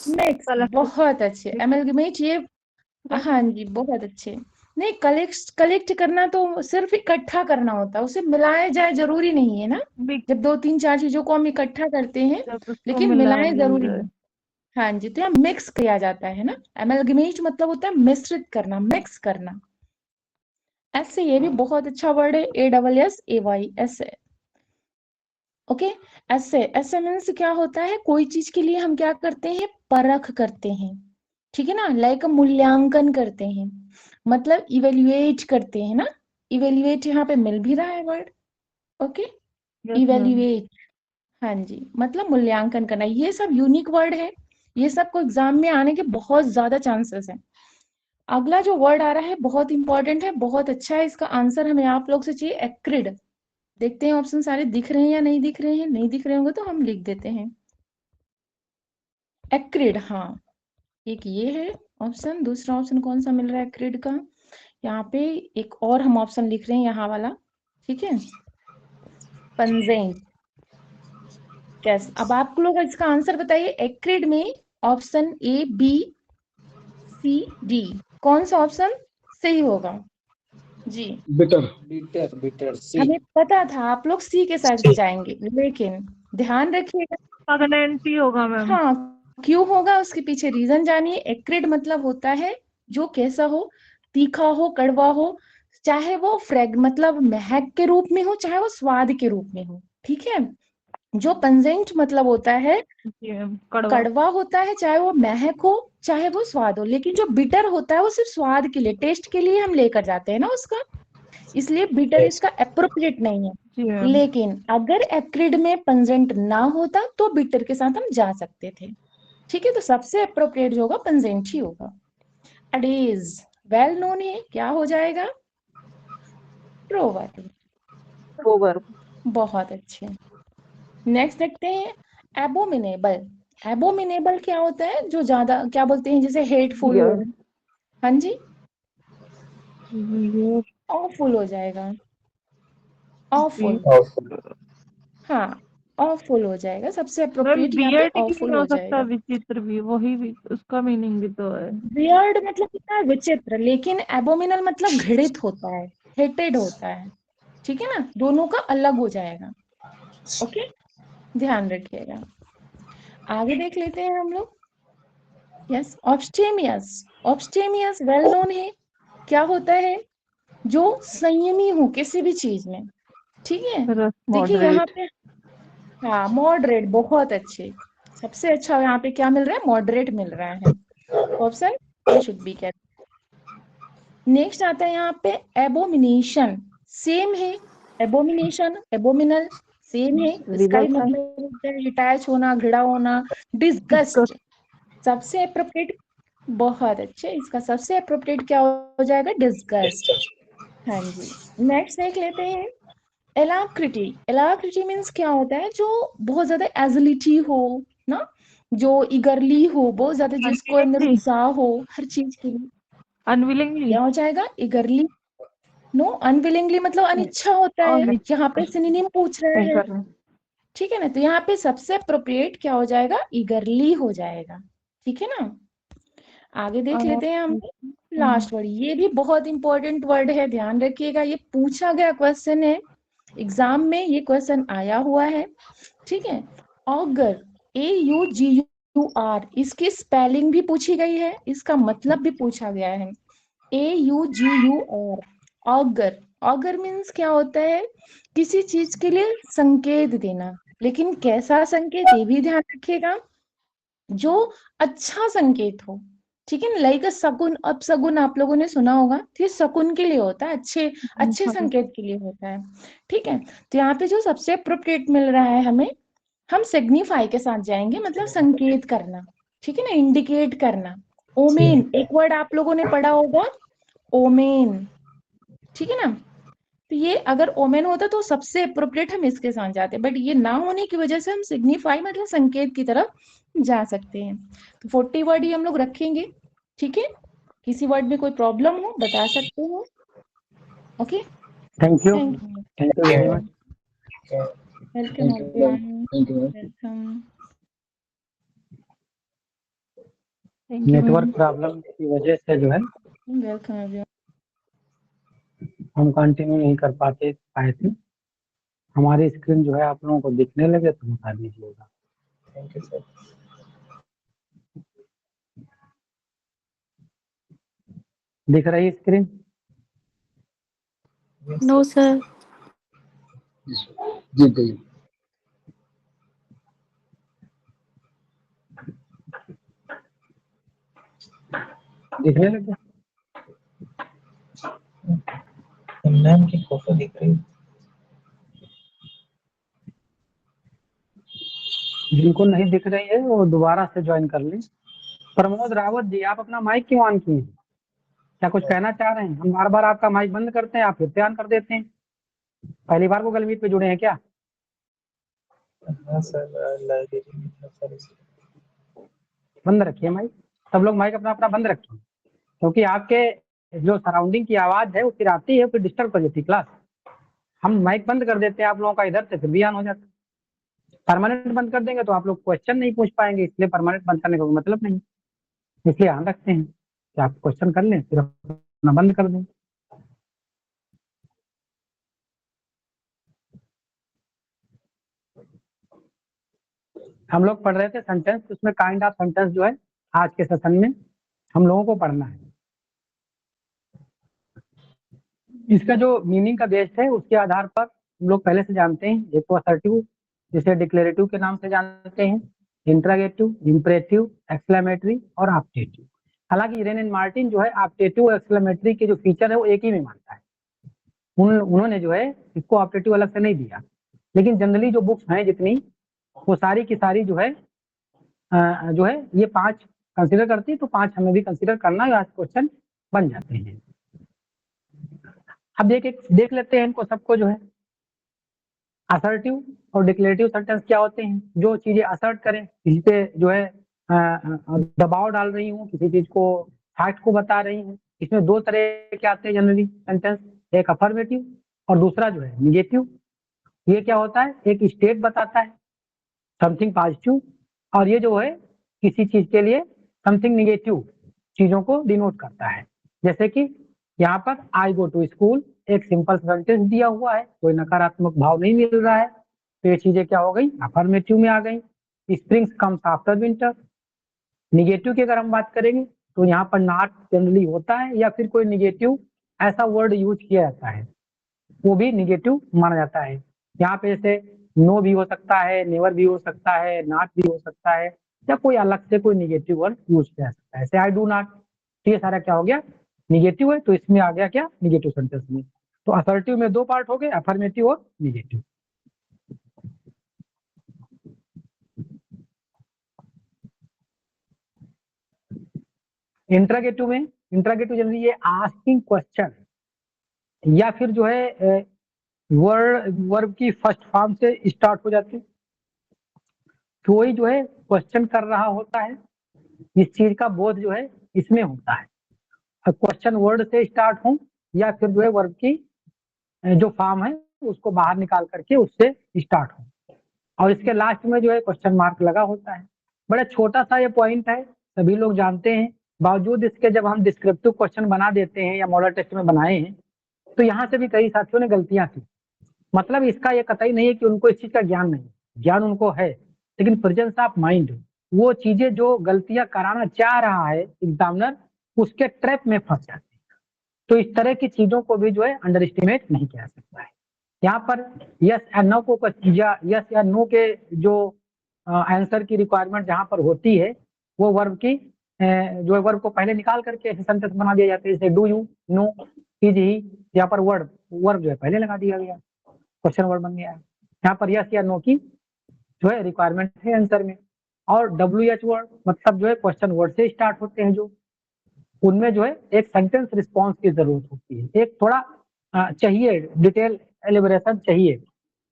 Mix, बहुत अच्छे। Amalgamate ये, हाँ जी, बहुत अच्छे। नहीं, कलेक्ट करना तो सिर्फ इकट्ठा करना होता है, उसे मिलाया जाए जरूरी नहीं है ना। जब दो तीन चार चीजों को हम इकट्ठा करते हैं, जब उसको लेकिन मिलाया मिलाएं जरूरी नहीं। हाँ जी, तो यहाँ मिक्स किया जाता है ना। एमलगमेट मतलब होता है मिश्रित करना, मिक्स करना। ऐसे ये भी बहुत अच्छा वर्ड है, ASSAY, ऐसे। ओके, ऐसे ऐसे मीन्स क्या होता है, कोई चीज के लिए हम क्या करते हैं, परख करते हैं, ठीक है ना, लाइक मूल्यांकन करते हैं, मतलब इवेल्युएट करते हैं ना। इवेल्युएट यहाँ पे मिल भी रहा है वर्ड। ओके, इवेल्युएट, हाँ जी, मतलब मूल्यांकन करना। ये सब यूनिक वर्ड है, ये सब को एग्जाम में आने के बहुत ज्यादा चांसेस हैं। अगला जो वर्ड आ रहा है बहुत इंपॉर्टेंट है, बहुत अच्छा है, इसका आंसर हमें आप लोग से चाहिए, एक्रिड। देखते हैं ऑप्शन सारे दिख रहे हैं या नहीं दिख रहे हैं, नहीं दिख रहे होंगे तो हम लिख देते हैं एक्रिड। हाँ, एक ये है ऑप्शन, दूसरा ऑप्शन कौन सा मिल रहा है एक्रिड का, यहाँ पे एक और हम ऑप्शन लिख रहे हैं, यहाँ वाला, ठीक है, पंजेंट। कैसे, अब आप लोग इसका आंसर बताइए, एक्रिड में ऑप्शन ABCD कौन सा ऑप्शन सही होगा जी। बिटर। बिटर, बिटर सी। हमें पता था आप लोग सी के साथ जाएंगे, लेकिन ध्यान रखिएगा, स्टैगनेंट होगा मैम। हाँ, क्यों होगा उसके पीछे रीजन जानिए। एक्रिड मतलब होता है जो कैसा हो, तीखा हो, कड़वा हो, चाहे वो मतलब महक के रूप में हो, चाहे वो स्वाद के रूप में हो, ठीक है। जो पंजेंट मतलब होता है, कड़वा होता है, चाहे वो महक हो, चाहे वो स्वाद हो, लेकिन जो बिटर होता है वो सिर्फ स्वाद के लिए, टेस्ट के लिए हम लेकर जाते हैं ना उसका, इसलिए बिटर इसका अप्रोप्रिएट नहीं है। लेकिन अगर एक्रिड में पंजेंट ना होता तो बिटर के साथ हम जा सकते थे, ठीक है। तो सबसे अप्रोप्रिएट जो होगा पंजेंट ही होगा। अडेज वेल नोन है, क्या हो जाएगा, प्रोवर्ब। प्रोवर्ब, बहुत अच्छे। नेक्स्ट देखते हैं, एबोमिनेबल। एबोमिनेबल क्या होता है, जो ज्यादा क्या बोलते हैं, जैसे हेटफुल हो, हाँ जी, ऑफुल हो जाएगा, ऑफुल, हाँ, ऑफुल हो जाएगा, सबसे अप्रोप्रिएट यहाँ पे ऑफुल हो जाएगा। विचित्र भी, वही भी उसका मीनिंग भी तो है। वियर्ड मतलब होता है विचित्र, लेकिन एबोमिनल मतलब घृणित होता है, हेटेड होता है, ठीक है ना, दोनों का अलग हो जाएगा। ओके, ध्यान रखिएगा। आगे देख लेते हैं हम लोग। यस, ऑब्स्टेमियस। ऑब्स्टेमियस वेल नोन है, क्या होता है, जो संयमी हो किसी भी चीज में, ठीक है। देखिए यहाँ पे, हाँ, मॉडरेट, बहुत अच्छे, सबसे अच्छा यहाँ पे क्या मिल रहा है, मॉडरेट मिल रहा है, option A should be correct. Next आता है यहाँ पे एबोमिनेशन, सेम है, एबोमिनेशन, एबोमिनल सेम है, इसका ही मतलब होता है डिटैच होना, घृणा होना, डिस्गस्ट। सबसे अप्रोप्रिएट, बहुत अच्छे, इसका सबसे अप्रोप्रिएट क्या हो जाएगा, डिस्गस्ट। हाँ जी, नेक्स्ट देख लेते हैं, एलाक्रिटी। एलाक्रिटी मीन्स क्या होता है, जो बहुत ज्यादा एजिलिटी हो ना, जो इगरली हो, बहुत ज्यादा जिसको अंदर उत्साह हो हर चीज के लिए, अनविलिंगली, क्या हो जाएगा, इगरली। नो, अनविलिंगली मतलब अनिच्छा होता है, यहाँ पे सिनोनिम पूछ रहा है, ठीक है ना, तो यहाँ पे सबसे अप्रोप्रिएट क्या हो जाएगा, ईगरली हो जाएगा, ठीक है ना। आगे देख लेते हैं हम लास्ट वर्ड, ये भी बहुत इंपॉर्टेंट वर्ड है, ध्यान रखिएगा, ये पूछा गया क्वेश्चन है, एग्जाम में ये क्वेश्चन आया हुआ है, ठीक है। ऑगर, AUGUR, इसकी स्पेलिंग भी पूछी गई है, इसका मतलब भी पूछा गया है, AUGUR, ऑगर। ऑगर मीन्स क्या होता है, किसी चीज के लिए संकेत देना, लेकिन कैसा संकेत ये भी ध्यान रखिएगा, जो अच्छा संकेत हो, ठीक है ना, लाइक शकुन, अब शकुन आप लोगों ने सुना होगा, तो ये शकुन के लिए होता है, अच्छे अच्छे संकेत के लिए होता है, ठीक है। तो यहाँ पे जो सबसे अप्रोप्रिएट मिल रहा है हमें, हम सिग्निफाई के साथ जाएंगे, मतलब संकेत करना, ठीक है ना, इंडिकेट करना। ओमेन, एक वर्ड आप लोगों ने पढ़ा होगा, ओमेन, ठीक है ना। तो ये अगर ओमेन होता तो सबसे अप्रोप्रिएट हम इसके साथ जाते, बट ये ना होने की वजह से हम सिग्निफाई मतलब संकेत की तरफ जा सकते हैं। तो 40 वर्ड ही हम लोग रखेंगे, ठीक है। किसी वर्ड में कोई प्रॉब्लम हो बता सकते हो। Okay, thank you, thank you, thank you very much. Welcome everyone, welcome. Thank you network ma'am. Problem की वजह से जो है वेलकम एवरीवन। हम कंटिन्यू नहीं कर पाए थे। हमारी स्क्रीन जो है आप लोगों को दिखने लगे तो बता दीजिएगा। Thank you sir. दिख रही है स्क्रीन? No sir. जी जी। दिखने लगे? मैम की फोटो दिख रही है। जिनको नहीं दिख रही है वो दोबारा से ज्वाइन कर लें। प्रमोद रावत जी, आप अपना माइक क्यों ऑन किए? क्या कुछ कहना चाह रहे हैं? हम बार बार आपका माइक बंद करते हैं, आप फिर से ऑन कर देते हैं। पहली बार गूगल मीट पे जुड़े हैं क्या? हाँ सर, लाइब्रेरी में था सर इसलिए। बंद रखिए माइक। सब लोग माइक अपना अपना बंद रखिए, क्योंकि आपके जो सराउंडिंग की आवाज है वो फिर आती है, फिर डिस्टर्ब कर देती क्लास। हम माइक बंद कर देते हैं आप लोगों का इधर से, फिर भी ऑन हो जाता है। परमानेंट बंद कर देंगे तो आप लोग क्वेश्चन नहीं पूछ पाएंगे, इसलिए परमानेंट बंद करने का कोई मतलब नहीं। इसलिए ध्यान रखते हैं कि आप क्वेश्चन कर लें फिर अपना बंद कर दें। हम लोग पढ़ रहे थे सेंटेंस, उसमें काइंड ऑफ सेंटेंस जो है आज के सेशन में हम लोगों को पढ़ना है। इसका जो मीनिंग का बेस है उसके आधार पर हम लोग पहले से जानते हैं। एक तो असर्टिव, जिसे डिक्लेरेटिव के नाम से जानते हैं, इंट्रागेटिव, इंपरेटिव, एक्सक्लेमेटरी और ऑप्टेटिव। हालांकि इरेन एंड मार्टिन जो है ऑप्टेटिव और एक्सक्लेमेटरी के जो फीचर है वो एक ही में मानता है। उन्होंने जो है इसको ऑप्टेटिव अलग से नहीं दिया, लेकिन जनरली जो बुक्स हैं जितनी, वो सारी की सारी जो है ये 5 कंसीडर करती है, तो 5 हमें भी कंसीडर करना है, आज क्वेश्चन बन जाते हैं। अब देख लेते हैं इनको सबको जो है। असर्टिव और डिक्लेरेटिव सेंटेंस क्या होते हैं? जो चीजें असर्ट करें, किसी पे जो है दबाव डाल रही हूँ, किसी चीज को फैक्ट को बता रही हूँ। इसमें 2 तरह के आते हैं जनरली सेंटेंस, एक अफर्मेटिव और दूसरा जो है निगेटिव। ये क्या होता है? एक स्टेट बताता है समथिंग पॉजिटिव, और ये जो है किसी चीज के लिए समथिंग निगेटिव चीजों को डिनोट करता है। जैसे कि यहाँ पर आई गो टू स्कूल एक सिंपल सेंटेंस दिया हुआ है, कोई नकारात्मक भाव नहीं मिल रहा है, तो ये चीजें क्या हो गई? अफर्मेटिव में आ गई। Springs comes after winter. Negative की अगर हम बात करेंगे तो यहाँ पर नॉट जनरली होता है, या फिर कोई निगेटिव ऐसा वर्ड यूज किया जाता है, वो भी निगेटिव माना जाता है। यहाँ पे जैसे नो भी हो सकता है, नेवर भी हो सकता है, नॉट भी हो सकता है, या कोई अलग से कोई निगेटिव वर्ड यूज किया जा सकता है, जैसे आई डू नॉट। तो ये सारा क्या हो गया? निगेटिव है, तो इसमें आ गया क्या? निगेटिव सेंटेंस में। तो असर्टिव में 2 पार्ट हो गए, अफर्मेटिव और निगेटिव। इंट्रागेटिव जनरली ये आस्किंग क्वेश्चन, या फिर जो है वर्ब की फर्स्ट फॉर्म से स्टार्ट हो जाती है। कोई जो है क्वेश्चन कर रहा होता है, इस चीज का बोध जो है इसमें होता है। क्वेश्चन वर्ड से स्टार्ट हो, या फिर जो है वर्ब की जो फॉर्म है उसको बाहर निकाल करके उससे स्टार्ट हो, और इसके लास्ट में जो है क्वेश्चन मार्क लगा होता है। बड़ा छोटा सा ये पॉइंट है, सभी लोग जानते हैं, बावजूद इसके जब हम डिस्क्रिप्टिव क्वेश्चन बना देते हैं या मॉडल टेस्ट में बनाए हैं, तो यहाँ से भी कई साथियों ने गलतियां की। मतलब इसका ये कतई नहीं है कि उनको इस चीज का ज्ञान नहीं, ज्ञान उनको है, लेकिन प्रेजेंस ऑफ माइंड, वो चीजें जो गलतियां कराना चाह रहा है एग्जामिनर, उसके ट्रैप में फंस जाते हैं। तो इस तरह की चीजों को भी जो है अंडर एस्टिमेट नहीं किया जा सकता है। यहाँ पर यस एंड नो को यस या नो के जो आंसर की रिक्वायरमेंट जहाँ पर होती है, वो वर्ब की जो है वर्ब को पहले निकाल करके ऐसे सेंटेंस बना दिया जाता है, जैसे डू यू, नो, इज ही। यहाँ पर वर्ब जो है पहले लगा दिया गया, क्वेश्चन वर्ड बन गया है। यहाँ पर यस या नो की जो है रिक्वायरमेंट है आंसर में। और WH वर्ड मतलब जो है क्वेश्चन वर्ड से स्टार्ट होते हैं, जो उनमें जो है एक सेंटेंस रिस्पॉन्स की जरूरत होती है, एक थोड़ा चाहिए, डिटेल एलिबरेशन चाहिए।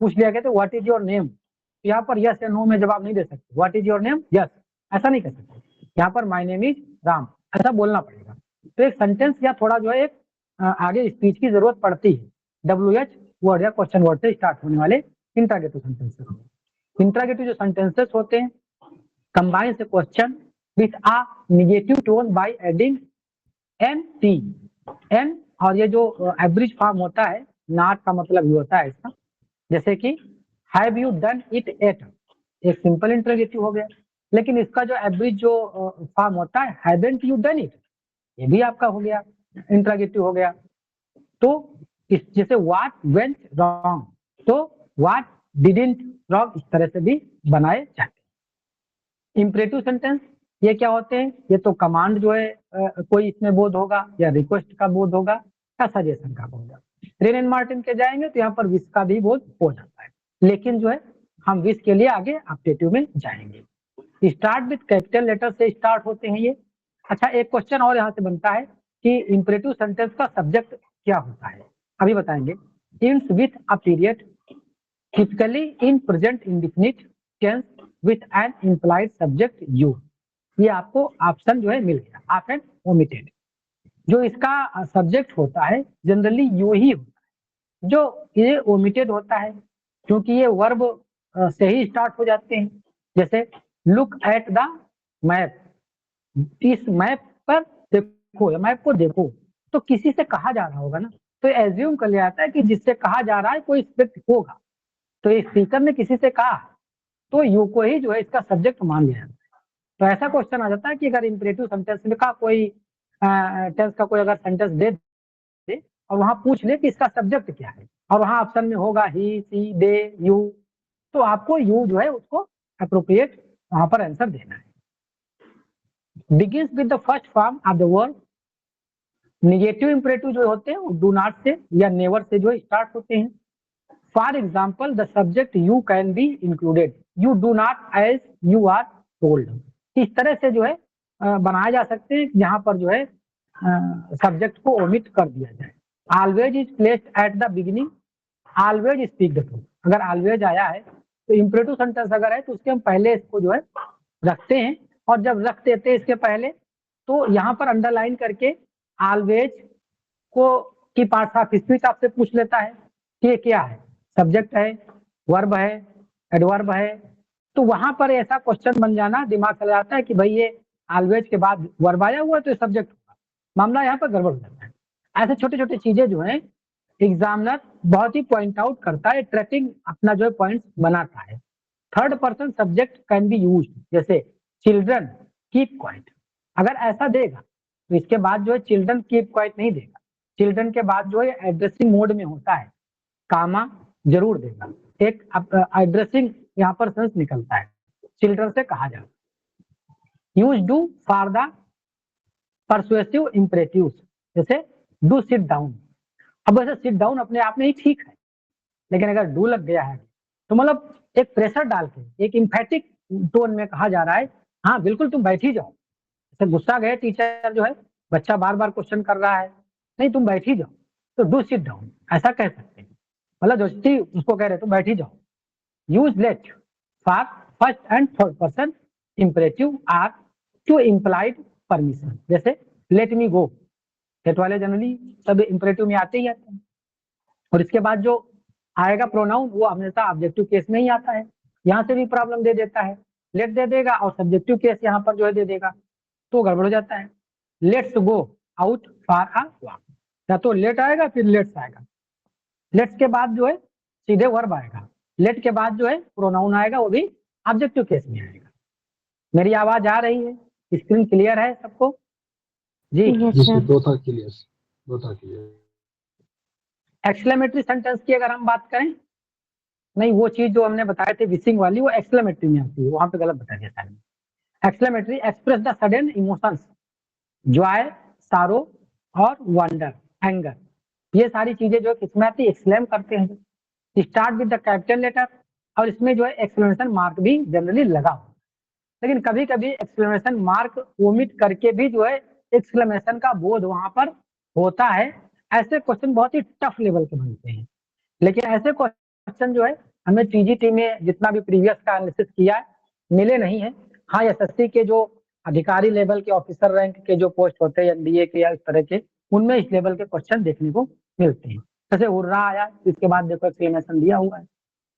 पूछ लिया गया तो व्हाट इज योर नेम, यहाँ पर यस या नो में जवाब नहीं दे सकते। What is your name, yes, ऐसा नहीं कर सकते। यहाँ पर माय नेम इज राम ऐसा बोलना पड़ेगा। तो एक सेंटेंस या थोड़ा जो है एक आगे स्पीच की जरूरत पड़ती है WH वर्ड या क्वेश्चन वर्ड से स्टार्ट होने वाले इंट्रागेटिव सेंटेंसेस। इंट्रागेटिव जो सेंटेंसेस होते हैं कंबाइन से question with a negative tone by adding n t. N और ये जो एवरेज फॉर्म होता है, नॉट का मतलब ये होता है इसका, जैसे कि have you done it at, एक सिंपल इंटरोगेटिव हो गया। लेकिन इसका जो एवरेज जो फॉर्म होता है हैवंट यू डन इट, ये भी आपका हो गया इंटरोगेटिव हो गया। तो जैसे व्हाट वेंट रॉन्ग, तो व्हाट डिडंट रॉन्ग, इस तरह से भी बनाए जाते हैं। इंपरेटिव सेंटेंस ये क्या होते हैं? ये तो कमांड जो है कोई इसमें बोध होगा, या रिक्वेस्ट का बोध होगा, या सजेशन का बोध होगा। रेन एंड मार्टिन के जाएंगे तो यहाँ पर विश का भी बोध हो जाता है, लेकिन जो है हम विश के लिए आगे ऑब्जेक्टिव में जाएंगे। स्टार्ट विथ कैपिटल लेटर से स्टार्ट होते हैं ये। अच्छा, एक क्वेश्चन और यहाँ से बनता है कि इंपरेटिव सेंटेंस का सब्जेक्ट क्या होता है, अभी बताएंगे। Ends with a period, typically in present indefinite tense with an implied subject you. ये आपको ऑप्शन जो है मिल गया, ऑफ एंड ओमिटेड। जो इसका सब्जेक्ट होता है जनरली यू ही होता है, जो ये ओमिटेड होता है क्योंकि ये वर्ब से ही स्टार्ट हो जाते हैं। जैसे लुक एट द मैप, इस मैप पर देखो, या मैप को देखो, तो किसी से कहा जा रहा होगा ना, तो एज्यूम कर लिया जाता है कि जिससे कहा जा रहा है कोई व्यक्ति होगा। तो इस स्पीकर ने किसी से कहा, तो यू को ही जो है इसका सब्जेक्ट मान लिया जाता है। तो ऐसा क्वेश्चन आ जाता है कि अगर इंपरेटिव सेंटेंस में का कोई टेंस का कोई अगर सेंटेंस दे दे और वहां पूछ ले कि इसका सब्जेक्ट क्या है, और वहां ऑप्शन में होगा ही, सी, दे, यू, तो आपको यू जो है उसको अप्रोप्रिएट वहां पर आंसर देना है। Begins with the first form of the word. Negative imperative जो होते हैं वो डू नॉट से या नेवर से जो स्टार्ट होते हैं। For example the subject you can be included, you do not as you are told. इस तरह से जो है बनाए जा सकते हैं जहां पर जो है सब्जेक्ट को ओमिट कर दिया जाए। Always is placed at the beginning, always speak the truth. अगर ऑलवेज आया है तो इंपरेटिव सेंटेंस अगर है तो उसके हम पहले इसको जो है रखते हैं, और जब रख देते हैं इसके पहले तो यहाँ पर अंडरलाइन करके ऑलवेज को की पार्ट्स ऑफ स्पीच आपसे पूछ लेता है कि ये क्या है, सब्जेक्ट है, वर्ब है, एडवर्ब है। तो वहां पर ऐसा क्वेश्चन बन जाना, दिमाग चला जाता है कि भाई ये ऑलवेज के बाद वर्ब आया हुआ है तो ये सब्जेक्ट होगा, मामला यहाँ पर गड़बड़ हो जाता है। ऐसे छोटे छोटे चीजें जो है एग्जामिनर बहुत ही पॉइंट आउट करता है, ट्रैकिंग अपना जो है पॉइंट बनाता है। Third person subject can be use, जैसे चिल्ड्रन कीप क्वाइट, अगर ऐसा देगा तो इसके बाद जो है चिल्ड्रन कीप क्वाइट नहीं देगा। चिल्ड्रन के बाद जो है एड्रेसिंग मोड में होता है, कामा जरूर देगा, एक एड्रेसिंग यहाँ पर सेंस निकलता है, चिल्ड्रन से कहा जाता है। Use do for the persuasive imperatives, जैसे डू सिट डाउन। अब वैसे सिट डाउन अपने आप में ही ठीक है, लेकिन अगर डू लग गया है तो मतलब एक प्रेशर डाल के एक इम्फेटिक टोन में कहा जा रहा है, हाँ बिल्कुल तुम बैठ ही जाओ। जैसे गुस्सा गए टीचर जो है, बच्चा बार बार क्वेश्चन कर रहा है, नहीं तुम बैठ ही जाओ, तो डू सिट डाउन ऐसा कह सकते हैं, मतलब दोस्ती उसको कह रहे तुम बैठ ही जाओ। Use let for first and third person imperative or to implied permission, जैसे लेट मी गो, लेट वाले जनरली सब इंपरेटिव में आते ही आते हैं। और इसके बाद जो आएगा प्रोनाउन वो हमेशा ऑब्जेक्टिव केस में ही आता है, यहाँ से भी प्रॉब्लम दे देता है, लेट दे देगा और सब्जेक्टिव केस यहाँ पर जो है दे देगा, तो गड़बड़ हो जाता है। Let's go out for a walk, या तो लेट आएगा फिर लेट्स आएगा, लेट्स के बाद जो है सीधे वर्ब आएगा, लेट के बाद जो है प्रोनाउन आएगा, वो भी ऑब्जेक्टिव केस में आएगा। मेरी आवाज आ रही है, स्क्रीन क्लियर है सबको? जी दो था क्लियर। एक्सक्लेमेटरी सेंटेंस की अगर हम बात करें, नहीं वो चीज जो हमने बताए थे विशिंग वाली वो एक्सक्लेमेटरी में आती है, वहां पे गलत बता दिया था। Exclamatory express the sudden emotions, Joy, सारो और वंडर, एंगर, ये सारी चीजें जो किसमें आती है, एक्सक्लेम करते हैं। Start with the capital letter, और इसमें जो है एक्सक्लेमेशन मार्क भी जनरली लगा हो, लेकिन कभी कभी एक्सक्लेमेशन मार्क ओमिट करके भी जो है एक्सक्लेमेशन का बोध वहां पर होता है। ऐसे क्वेश्चन बहुत ही टफ लेवल के बनते हैं, लेकिन ऐसे क्वेश्चन जो है हमें टीजीटी में जितना भी प्रीवियस का एनालिसिस किया है मिले नहीं है। हाँ, एसएससी के जो अधिकारी लेवल के ऑफिसर रैंक के जो पोस्ट होते हैं एनडीए के या इस तरह के, उनमें इस लेवल के क्वेश्चन देखने को मिलते हैं। जैसे हुर्रा आया, इसके बाद देखो एक्सक्लेमेशन दिया हुआ है,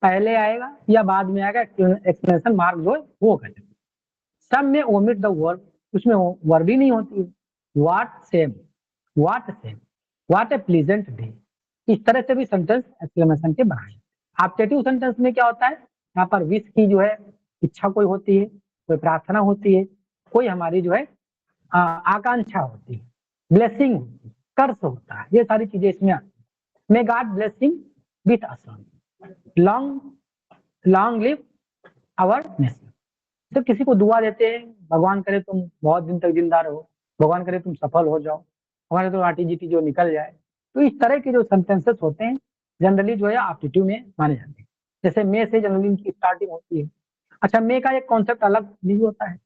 पहले आएगा या बाद में आएगा, एक्सक्लेमेशन मार्क जो है वो करेगा। सम में ओमिट द वर्ब, उसमें वर्ब ही नहीं होती है। What same, what same, what A pleasant day. इस तरह से भी सेंटेंस एक्सक्लेमेशन के बनाए। ऑब्जेक्टिव सेंटेंस में क्या होता है, यहाँ पर विश की जो है इच्छा कोई होती है, कोई प्रार्थना होती है, कोई हमारी जो है आकांक्षा होती है, ब्लेसिंग होती है, कर्ज होता है, ये सारी चीजें इसमें आती है। May God blessing with us, long long live our nation. तो किसी को दुआ देते हैं, भगवान करे तुम बहुत दिन तक जिंदा रहो, भगवान करे तुम सफल हो जाओ, भगवान करे तो आरटीजीटी जो निकल जाए। तो इस तरह के जो सेंटेंसेस होते हैं जनरली जो है एप्टीट्यूड में माने जाते हैं। जैसे मे से जनरली इनकी स्टार्टिंग होती है। अच्छा, मे का एक कॉन्सेप्ट अलग नहीं होता है।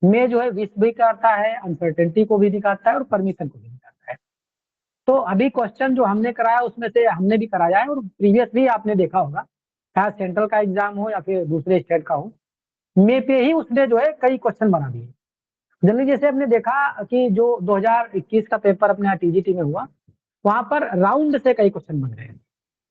मे जो है विश भी करता है, अनसर्टेनिटी को भी दिखाता है और परमिशन को भी दिखाता है। तो अभी क्वेश्चन जो हमने कराया उसमें से हमने भी कराया है और प्रीवियस भी आपने देखा होगा, चाहे सेंट्रल का एग्जाम हो या फिर दूसरे स्टेट का हो, मे पे ही उसने जो है कई क्वेश्चन बना दिए। जनरली जैसे हमने देखा कि जो 2021 का पेपर अपने यहाँ टीजीटी में हुआ, वहां पर राउंड से कई क्वेश्चन बन गए।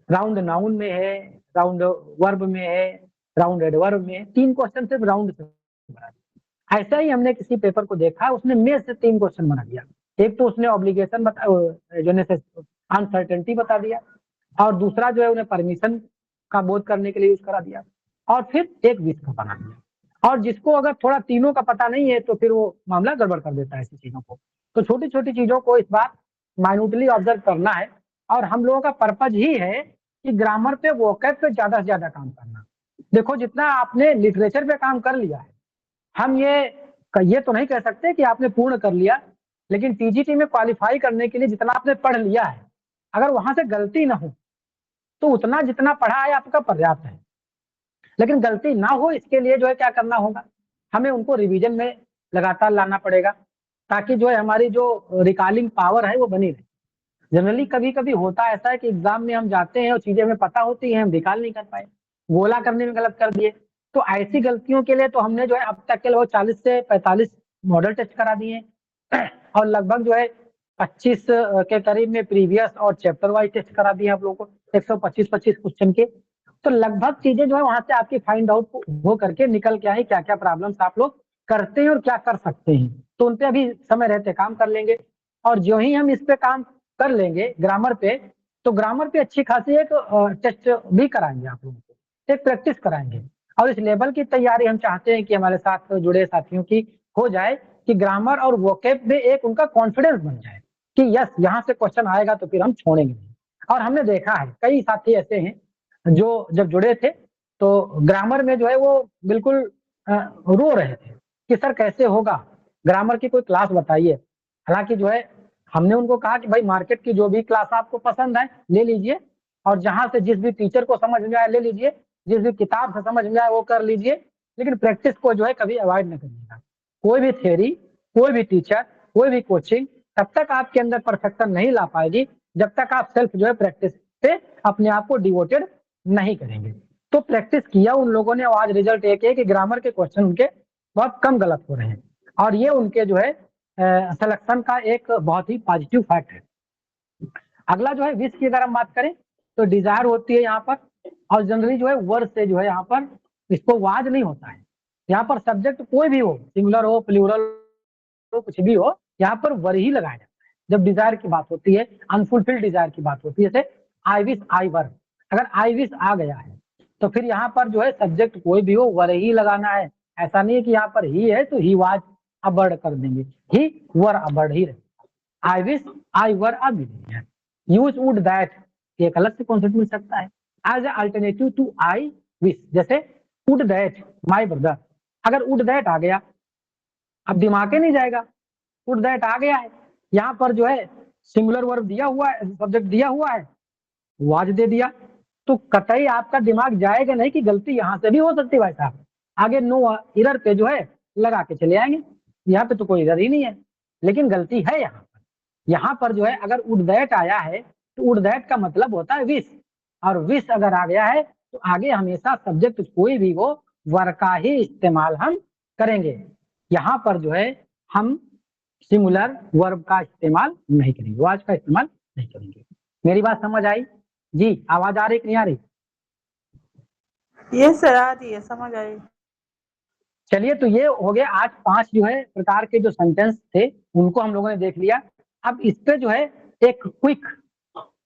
राउंड नाउन में है, राउंड वर्ब में है, राउंड एडवर्ब में है, 3 क्वेश्चन सिर्फ राउंड से बना दिया। ऐसा ही हमने किसी पेपर को देखा, उसने मे से 3 क्वेश्चन बना दिया। एक तो उसने ऑब्लिगेशन बता, जो अनसर्टेनिटी बता दिया, और दूसरा जो है उन्हें परमिशन का बोध करने के लिए यूज करा दिया, और फिर एक विश का बना दिया। और जिसको अगर थोड़ा तीनों का पता नहीं है तो फिर वो मामला गड़बड़ कर देता है ऐसी चीजों को। तो छोटी छोटी चीजों को इस बार माइन्यूटली ऑब्जर्व करना है, और हम लोगों का पर्पज ही है कि ग्रामर पे, वोकैब पे ज्यादा से ज्यादा काम करना। देखो जितना आपने लिटरेचर पे काम कर लिया है, हम ये तो नहीं कह सकते कि आपने पूर्ण कर लिया, लेकिन टीजीटी में क्वालिफाई करने के लिए जितना आपने पढ़ लिया है, अगर वहां से गलती ना हो तो उतना जितना पढ़ा है आपका पर्याप्त है। लेकिन गलती ना हो इसके लिए जो है क्या करना होगा, हमें उनको रिवीजन में लगातार लाना पड़ेगा, ताकि जो है हमारी जो रिकॉलिंग पावर है वो बनी रहे। जनरली कभी कभी होता ऐसा है कि एग्जाम में हम जाते हैं और चीजें हमें पता होती हैं, हम रिकॉल नहीं कर पाए, गोला करने में गलत कर दिए। तो ऐसी गलतियों के लिए तो हमने जो है अब तक के लगभग 40 से 45 मॉडल टेस्ट करा दिए और लगभग जो है 25 के करीब में प्रीवियस और चैप्टर वाइज टेस्ट करा दिए आप लोगों को, 125 क्वेश्चन के। तो लगभग चीजें जो है वहां से आपकी फाइंड आउट हो करके निकल के आई, क्या क्या प्रॉब्लम्स आप लोग करते हैं और क्या कर सकते हैं। तो उन पे अभी समय रहते काम कर लेंगे, और जो ही हम इस पे काम कर लेंगे ग्रामर पे, तो ग्रामर पे अच्छी खासी एक टेस्ट भी कराएंगे आप लोगों को, एक प्रैक्टिस कराएंगे। और इस लेवल की तैयारी हम चाहते हैं कि हमारे साथ जुड़े साथियों की हो जाए, कि ग्रामर और वोकैब में एक उनका कॉन्फिडेंस बन जाए कि यस यहाँ से क्वेश्चन आएगा तो फिर हम छोड़ेंगे नहीं। और हमने देखा है कई साथी ऐसे हैं जो जब जुड़े थे तो ग्रामर में जो है वो बिल्कुल रो रहे थे कि सर कैसे होगा, ग्रामर की कोई क्लास बताइए। हालांकि जो है हमने उनको कहा कि भाई मार्केट की जो भी क्लास आपको पसंद है ले लीजिए, और जहां से जिस भी टीचर को समझ में आए ले लीजिए, जिस भी किताब से समझ में आए वो कर लीजिए, लेकिन प्रैक्टिस को जो है कभी अवॉइड न करिएगा। कोई भी थ्योरी, कोई भी टीचर, कोई भी कोचिंग तब तक आपके अंदर परफेक्शन नहीं ला पाएगी जब तक आप सेल्फ जो है प्रैक्टिस पे अपने आप को डिवोटेड नहीं करेंगे। तो प्रैक्टिस किया उन लोगों ने, आज रिजल्ट एक है कि ग्रामर के क्वेश्चन उनके बहुत कम गलत हो रहे हैं, और ये उनके जो है सिलेक्शन का एक बहुत ही पॉजिटिव फैक्ट है। अगला जो है विश की अगर हम बात करें तो डिजायर होती है यहाँ पर, और जनरली जो है वर्ड से जो है यहाँ पर इसको वाज नहीं होता है। यहाँ पर सब्जेक्ट कोई भी हो, सिंगुलर हो, प्लूरल हो, कुछ भी हो, यहाँ पर वर ही लगाया जाता है जब डिजायर की बात होती है, अनफुलफिल्ड डिजायर की बात होती है। जैसे आई विश, आई वर, अगर आई विश आ गया है तो फिर यहाँ पर जो है सब्जेक्ट कोई भी हो वर ही लगाना है। ऐसा नहीं है कि यहाँ पर ही है तो ही वाज अ बर्ड कर देंगे, ही वर अ बर्ड ही रहेगा। I wish, I were a millionaire. Use would that, एक अलग से कॉन्सेप्ट मिल सकता है as a alternative to I wish. जैसे वुड दैट माय ब्रदर, अगर वुड दैट आ गया अब दिमाग ही नहीं जाएगा, वुड दैट आ गया है, यहाँ पर जो है सिंगुलर वर्ब दिया हुआ है, सब्जेक्ट दिया हुआ है, वाज दे दिया, तो कतई आपका दिमाग जाएगा नहीं कि गलती यहाँ से भी हो सकती है भाई साहब। आगे नो इरर पे जो है लगा के चले आएंगे, यहाँ पे तो कोई इरर ही नहीं है, लेकिन गलती है यहाँ पर। यहाँ पर जो है अगर वुड दैट आया है तो वुड दैट का मतलब होता है विश, और विश अगर आ गया है तो आगे हमेशा सब्जेक्ट कोई भी हो वर का ही इस्तेमाल हम करेंगे। यहाँ पर जो है हम सिंगुलर वर्ब का इस्तेमाल नहीं करेंगे, वाज का इस्तेमाल नहीं करेंगे। मेरी बात समझ आई जी? आवाज आ रही कि नहीं आ रही? ये सर आ रही है, समझ आई। चलिए, तो ये हो गया आज 5 जो है प्रकार के जो सेंटेंस थे उनको हम लोगों ने देख लिया। अब इस पे जो है एक क्विक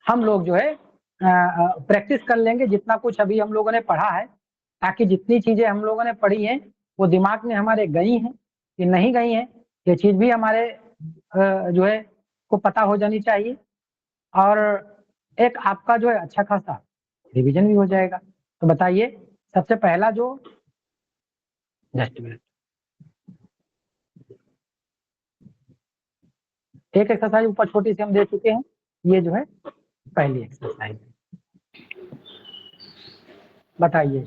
हम लोग जो है प्रैक्टिस कर लेंगे जितना कुछ अभी हम लोगों ने पढ़ा है, ताकि जितनी चीजें हम लोगों ने पढ़ी हैं वो दिमाग में हमारे गई हैं कि नहीं गई हैं, ये चीज भी हमारे जो है को पता हो जानी चाहिए, और एक आपका जो है अच्छा खासा रिवीजन भी हो जाएगा। तो बताइए, सबसे पहला जो, जस्ट मिनट, एक एक्सरसाइज ऊपर छोटी सी हम दे चुके हैं, ये जो है पहली एक्सरसाइज। बताइए,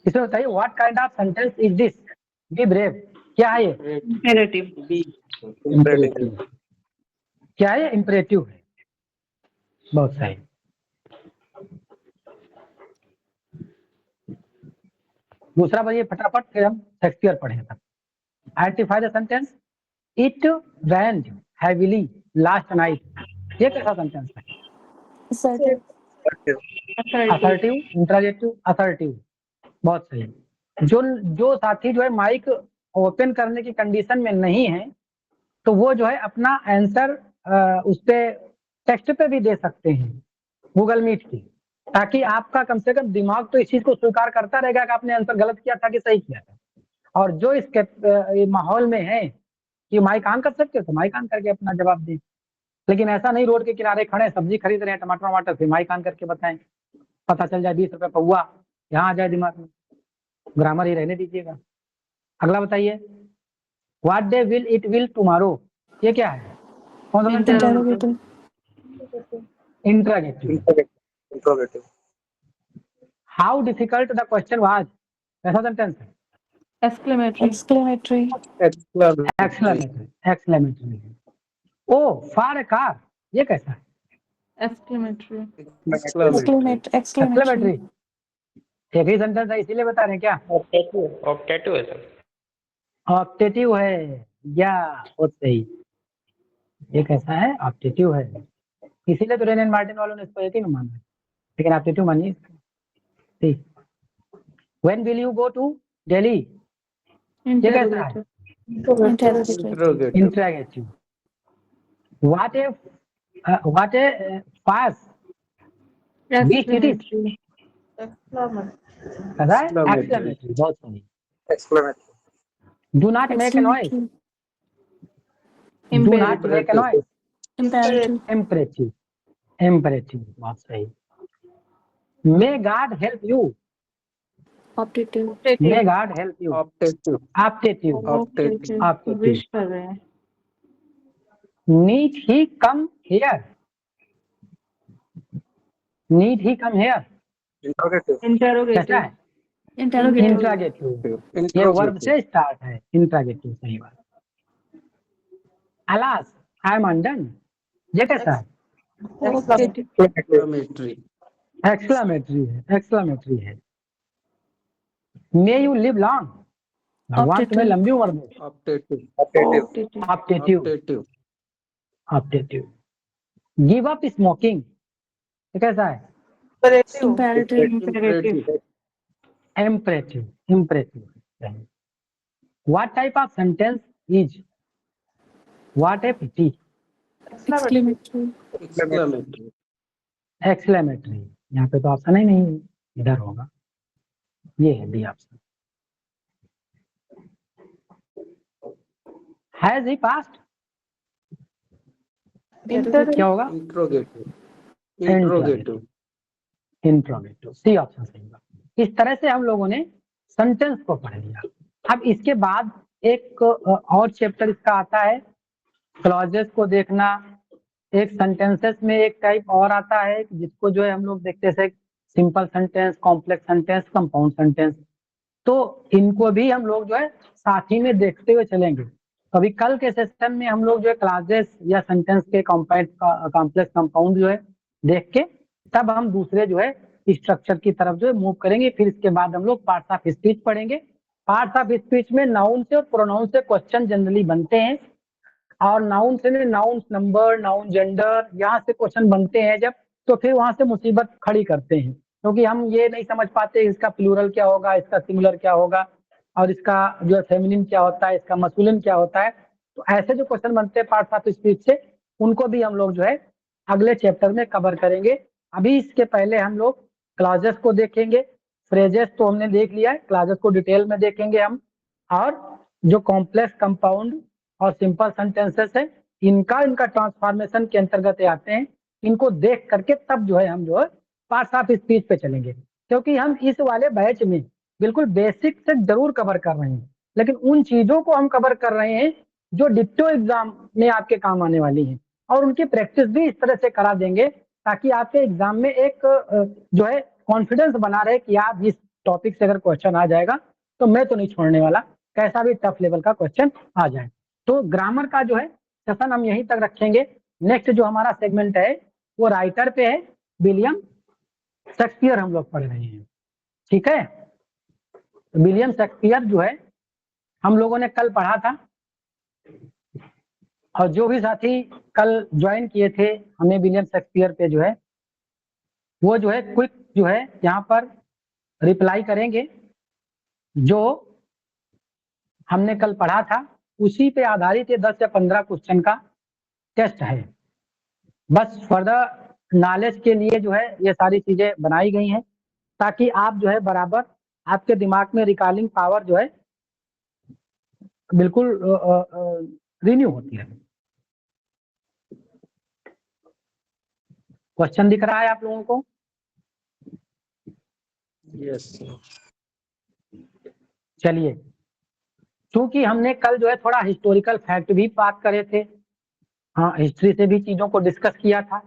इसमें बताइए what kind of sentence is this, be brave, क्या है ये? इम्पेरेटिव। Imperative. क्या है? इंपरेटिव है। बहुत सही। दूसरा बताइए फटाफट, फिर हम शेक्सपियर पढ़ेंगे। Identify the sentence, it rained heavily last night, ये कैसा सेंटेंस है? Assertive, interrogative, assertive. बहुत सही। जो साथी जो है माइक ओपन करने की कंडीशन में नहीं है, तो वो जो है अपना आंसर उस पे टेक्स्ट पे भी दे सकते हैं गूगल मीट की, ताकि आपका कम से कम दिमाग तो इस चीज को स्वीकार करता रहेगा कि आपने आंसर गलत किया था कि सही किया था। और जो इसके माहौल में है कि माइक ऑन कर सकते हो तो माइक ऑन करके अपना जवाब दें, लेकिन ऐसा नहीं रोड के किनारे खड़े सब्जी खरीद रहे हैं टमाटर वमाटर, फिर माइक ऑन करके बताएं, पता चल जाए 20 रुपए पौवा, यहाँ आ जाए दिमाग में। ग्रामर ही रहने दीजिएगा। अगला बताइए, what day will it will tomorrow, ये क्या है? कौन सा interrogative. Interrogative. How difficult the question was, कैसा सेंटेंस है? एक्सक्लेमेटरी। एक्सक्लेमेटरी। ओ फार ए कार, ये कैसा है? एक्सक्लेमेटरी। एक्सक्लेमेटरी। एक ही सेंटेंस है इसीलिए बता रहे हैं क्या? ऑप्टेटिव है सर। ऑप्टेटिव है, या बहुत सही। ये कैसा है? ऑप्टेटिव है, इसीलिए तो रेन एंड मार्टिन वालों ने इसको एक ही में माना है, लेकिन ऑप्टेटिव मानिए। ठीक। When will you go to Delhi, ये कैसा है? Interrogative. What a pass beach cities, exclamatory. बहुत सही। Do not make a noise, do not make a noise, imperative. बहुत सही। May God help you, may God help you, optative. Wish कर रहे हैं। Need he come here, need he come here, कैसा है? Interrogative. ये वर्ब से start है, इंट्रोगेटिव। सही बात। अलास आई एम अनडन, ये कैसा है? एक्सक्लेमेटरी है। मे यू लिव लॉन्ग, भगवान तुम्हें लंबी उम्र दे, ऑप्टेटिव। गिव अप स्मोकिंग, ये कैसा है? Imperative. What type of sentence is what a pity, exclamatory. यहाँ पे तो ऑप्शन ही नहीं है, इधर होगा, ये है D option. Has he past, क्या होगा? इंट्रोगेटिव। सी ऑप्शन सही होगा। इस तरह से हम लोगों ने सेंटेंस को पढ़ लिया। अब इसके बाद एक और चैप्टर इसका आता है, क्लॉजेस को देखना। एक सेंटेंसेस में एक टाइप और आता है जिसको जो है हम लोग देखते हैं simple sentence, complex sentence, compound sentence. तो इनको भी हम लोग जो है साथ ही में देखते हुए चलेंगे। अभी कल के सेशन में हम लोग जो है क्लॉजेस या सेंटेंस के कॉम्प्लेक्स कंपाउंड जो है देख के तब हम दूसरे जो है स्ट्रक्चर की तरफ जो है मूव करेंगे। फिर इसके बाद हम लोग पार्ट्स ऑफ स्पीच पढ़ेंगे। पार्ट्स ऑफ स्पीच में नाउन से और प्रोनाउन से क्वेश्चन जनरली बनते हैं, और नाउन से नाउन नंबर, नाउन जेंडर, यहाँ से क्वेश्चन बनते हैं जब, तो फिर वहां से मुसीबत खड़ी करते हैं। क्योंकि हम ये नहीं समझ पाते इसका प्लूरल क्या होगा, इसका सिंगुलर क्या होगा, और इसका जो है फेमिनिन क्या होता है, इसका मस्कुलिन क्या होता है। तो ऐसे जो क्वेश्चन बनते हैं पार्ट्स ऑफ स्पीच से, उनको भी हम लोग जो है अगले चैप्टर में कवर करेंगे। अभी इसके पहले हम लोग क्लॉजेस को देखेंगे। फ्रेजेस तो हमने देख लिया है, क्लॉजेस को डिटेल में देखेंगे हम। और जो कॉम्प्लेक्स, कंपाउंड और सिंपल सेंटेंसेस है, इनका ट्रांसफॉर्मेशन के अंतर्गत आते हैं। इनको देख करके तब जो है हम जो है पार्ट्स ऑफ स्पीच पे चलेंगे, क्योंकि हम इस वाले बैच में बिल्कुल बेसिक से जरूर कवर कर रहे हैं, लेकिन उन चीजों को हम कवर कर रहे हैं जो डिक्टो एग्जाम में आपके काम आने वाली हैं, और उनकी प्रैक्टिस भी इस तरह से करा देंगे ताकि आपके एग्जाम में एक जो है कॉन्फिडेंस बना रहे कि आप इस टॉपिक से अगर क्वेश्चन आ जाएगा तो मैं तो नहीं छोड़ने वाला, कैसा भी टफ लेवल का क्वेश्चन आ जाए। तो ग्रामर का जो है सेशन हम यहीं तक रखेंगे। नेक्स्ट जो हमारा सेगमेंट है वो राइटर पे है। विलियम शेक्सपियर हम लोग पढ़ रहे हैं, ठीक है। विलियम शेक्सपियर जो है हम लोगों ने कल पढ़ा था, और जो भी साथी कल ज्वाइन किए थे हमें विलियम शेक्सपियर पे जो है वो जो है क्विक जो है यहाँ पर रिप्लाई करेंगे। जो हमने कल पढ़ा था उसी पे आधारित ये 10 या 15 क्वेश्चन का टेस्ट है। बस फर्दर नॉलेज के लिए जो है ये सारी चीजें बनाई गई हैं ताकि आप जो है बराबर आपके दिमाग में रिकॉलिंग पावर जो है बिल्कुल रिन्यू होती है। क्वेश्चन दिख रहा है आप लोगों को? यस। चलिए, क्योंकि हमने कल जो है थोड़ा हिस्टोरिकल फैक्ट भी बात करे थे, हाँ हिस्ट्री से भी चीजों को डिस्कस किया था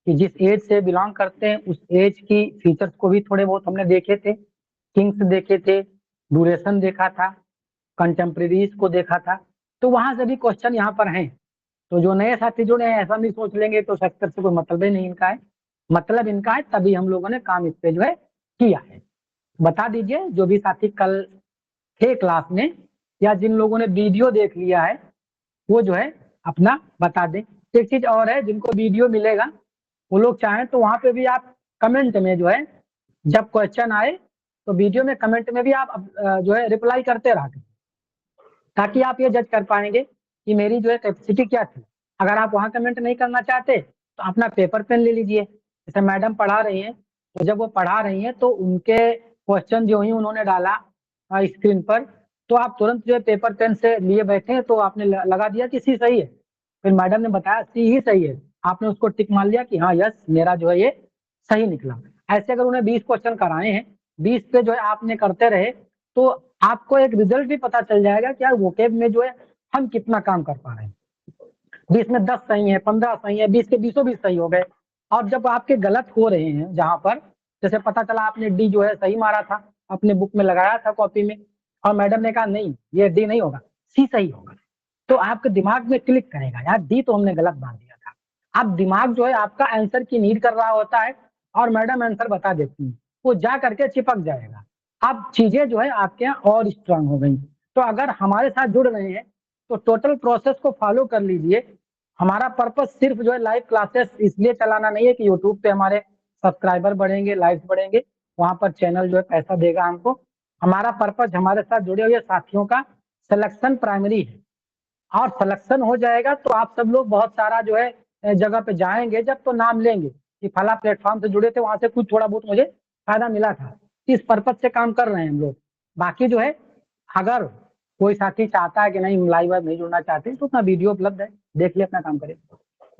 कि जिस एज से बिलोंग करते हैं उस एज की फीचर्स को भी थोड़े बहुत हमने देखे थे, किंग्स देखे थे, ड्यूरेशन देखा था, कंटेम्प्रेरीज को देखा था। तो वहां से भी क्वेश्चन यहाँ पर हैं। तो जो नए साथी जुड़े हैं ऐसा नहीं सोच लेंगे तो सेक्टर से कोई मतलब ही नहीं इनका है, मतलब इनका है तभी हम लोगों ने काम इस पे जो है किया है। बता दीजिए जो भी साथी कल थे क्लास में या जिन लोगों ने वीडियो देख लिया है वो जो है अपना बता दें। एक चीज और है, जिनको वीडियो मिलेगा वो लोग चाहें तो वहां पे भी आप कमेंट में जो है जब क्वेश्चन आए तो वीडियो में कमेंट में भी आप जो है रिप्लाई करते रहा ताकि आप ये जज कर पाएंगे कि मेरी जो है कैपेसिटी क्या थी। अगर आप वहां कमेंट नहीं करना चाहते तो अपना पेपर पेन ले लीजिए। जैसे मैडम पढ़ा रही हैं तो जब वो पढ़ा रही हैं तो उनके क्वेश्चन जो ही उन्होंने डाला स्क्रीन पर तो आप तुरंत जो है पेपर पेन से लिए बैठे तो आपने लगा दिया कि सी सही है, फिर मैडम ने बताया सी ही सही है, आपने उसको टिक मान लिया कि हाँ यस मेरा जो है ये सही निकला। ऐसे अगर उन्हें 20 क्वेश्चन कराए हैं 20 पे जो है आपने करते रहे तो आपको एक रिजल्ट भी पता चल जाएगा कि यार वोकेब में जो है हम कितना काम कर पा रहे हैं। 20 में 10 सही है, 15 सही है, 20 के 20 भी सही हो गए। और जब आपके गलत हो रहे हैं जहां पर जैसे पता चला आपने डी जो है सही मारा था, अपने बुक में लगाया था कॉपी में, और मैडम ने कहा नहीं ये डी नहीं होगा सी सही होगा, तो आपके दिमाग में क्लिक करेगा यार डी तो हमने गलत बांध दिया था। अब दिमाग जो है आपका आंसर की नीड कर रहा होता है और मैडम आंसर बता देती है, वो जा करके चिपक जाएगा। अब चीजें जो है आपके यहाँ और स्ट्रांग हो गई। तो अगर हमारे साथ जुड़ रहे हैं तो टोटल प्रोसेस को फॉलो कर लीजिए। हमारा पर्पस सिर्फ जो है लाइव क्लासेस इसलिए चलाना नहीं है कि यूट्यूब पे हमारे सब्सक्राइबर बढ़ेंगे, लाइक्स बढ़ेंगे, वहां पर चैनल जो है पैसा देगा हमको। हमारा पर्पस हमारे साथ जुड़े हुए साथियों का सिलेक्शन प्राइमरी है, और सिलेक्शन हो जाएगा तो आप सब लोग बहुत सारा जो है जगह पे जाएंगे जब तो नाम लेंगे कि फला प्लेटफॉर्म से जुड़े थे वहां से कुछ थोड़ा बहुत मुझे फायदा मिला था। इस पर्पज से काम कर रहे हैं हम लोग। बाकी जो है अगर कोई साथी चाहता है कि नहीं लाइव नहीं जुड़ना चाहते तो अपना वीडियो उपलब्ध है, देख ले अपना काम करे।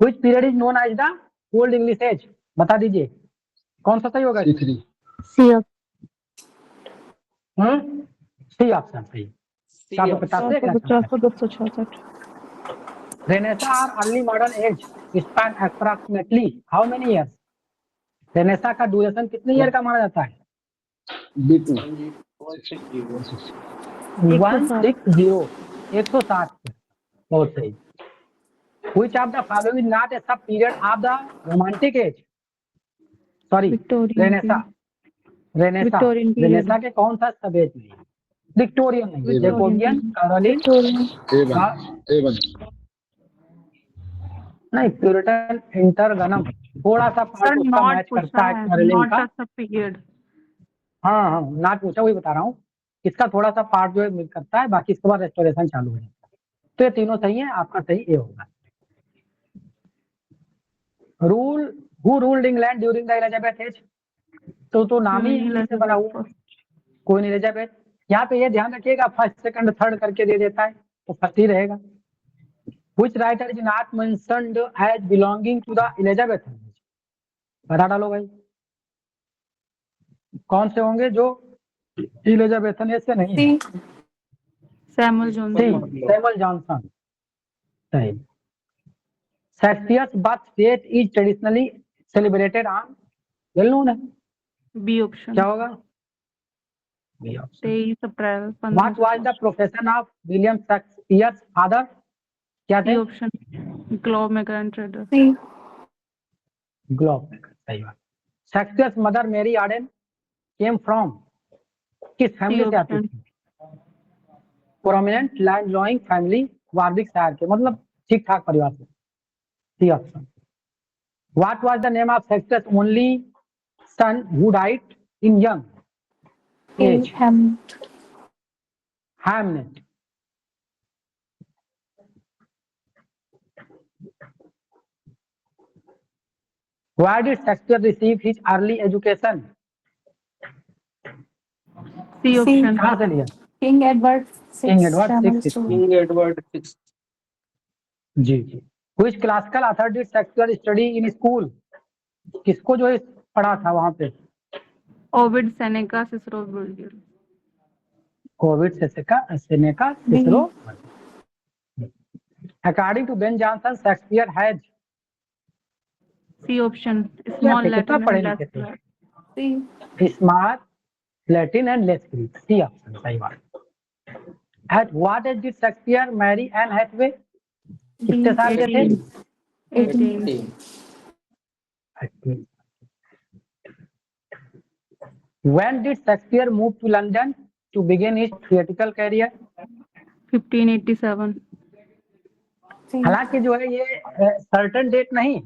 Which period is known as the old English age, बता दीजिए कौन सा सही होगा? सी ऑप्शन सही। 450 रेनेसा और early modern age span approximately how many years? Renaissance का ड्यूरेशन कितने ईयर का माना जाता है? 160 बहुत सही। Which of the following is not a sub period of the romantic age? Sorry, renaissance के कौन सा सब एज नहीं? विक्टोरियन नहीं, जैकोबियन, कैरोलिन, नहीं, प्यूरिटन इंटरगनम थोड़ा सा सर पार्ट उसका नॉट मैच करता पूछा है है, कैरोलिन नॉट का। As a period. हाँ हाँ, नाट पूछा, वही बता रहा हूँ। इसका थोड़ा सा पार्ट जो है मिल करता है, बाकी इसके बाद रेस्टोरेशन चालू हो जाता है। तो ये तीनों सही है, आपका सही ए होगा। Rule who ruled England during the Elizabeth age, तो नाम ही इंग्लिश से बना हुआ, क्वीन एलिजाबेथ। यहाँ पे ये ध्यान रखिएगा, फर्स्ट सेकंड थर्ड करके दे देता है तो फर्स्ट ही रहेगा। Which writer is not mentioned as belonging to the Elizabeth? बता डालो भाई, कौन से होंगे जो इलिजाबेथन एज से नहीं है? Samuel Johnson. सैमुअल जॉनसन, सही। Shakespeare's birth date is traditionally celebrated on, well known है, बी ऑप्शन। क्या होगा? 23 अप्रैल What was the 1505। profession of William Shakespeare's father? क्या थे? C option, globe maker and trader. Globe maker, सही बात। Shakespeare's mother Mary Arden came from, किस family से आती थी? Prominent land owning family, Warwickshire के, मतलब ठीक ठाक परिवार से। C option. What was the name of Shakespeare's only son who died in young age? Hamlet. Where did Shakespeare receive his early education? C option. कहाँ से लिया? King Edward King Edward grammar six. School. King Edward VI. जी जी। Which classical author did Shakespeare study in school? किसको जो है पढ़ा था वहां पे? Ovid, Seneca, Cicero, Virgil. Covid Seneca, Cicero. According to Ben Jonson, Shakespeare has, c option, क्या स्मॉल थे, कितना लैटिन पढ़े एंड लिखे थे? Less. Smart, Latin and less Greek, c option सही बात। At what age did Shakespeare marry Anne Hathaway? कितने साल के थे? 18। When did Shakespeare move to London to begin his theatrical career? 1587। हालांकि जो है ये सर्टेन डेट नहीं,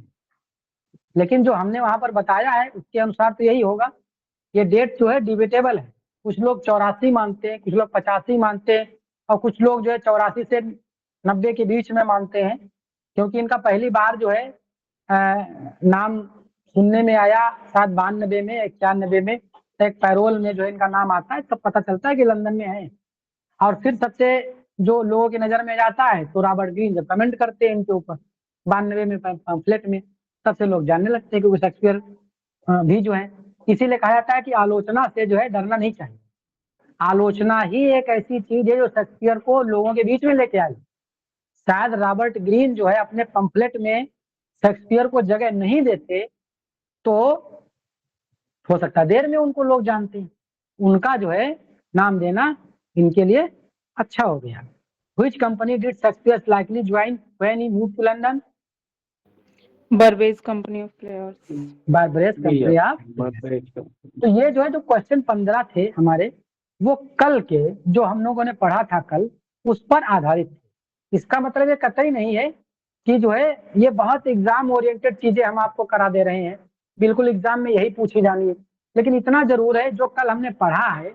लेकिन जो हमने वहां पर बताया है उसके अनुसार तो यही होगा। ये डेट जो है डिबेटेबल है, कुछ लोग 84 मानते हैं, कुछ लोग 85 मानते हैं, और कुछ लोग जो है 84 से 90 के बीच में मानते हैं, क्योंकि इनका पहली बार जो है नाम सुनने में आया शायद 92 में 91 में, एक पैरोल में जो है इनका नाम आता है, तब पता चलता है कि लंदन में है। और फिर सबसे जो लोगों की नजर में जाता है तो रॉबर्ट ग्रीन जब कमेंट करते हैं इनके ऊपर 92 में पैम्फलेट में, तब से लोग जानने लगते हैं कि शेक्सपियर भी जो है। इसीलिए कहा जाता है कि आलोचना से जो है डरना नहीं चाहिए। आलोचना ही एक ऐसी चीज है जो शेक्सपियर को लोगों के बीच में लेके आई। शायद रॉबर्ट ग्रीन जो है अपने पंफलेट में शेक्सपियर को जगह नहीं देते तो हो सकता है देर में उनको लोग जानते हैं, उनका जो है नाम देना इनके लिए अच्छा हो गया। Which company did Shakespeare likely join when he moved to London? Burbage company of players. Burbage company of. तो ये जो है जो क्वेश्चन 15 थे हमारे, वो कल के जो हम लोगों ने पढ़ा था कल, उस पर आधारित थे। इसका मतलब ये कतई नहीं है कि जो है ये बहुत एग्जाम ओरिएंटेड चीजें हम आपको करा दे रहे हैं, बिल्कुल एग्जाम में यही पूछी जानी है। लेकिन इतना जरूर है जो कल हमने पढ़ा है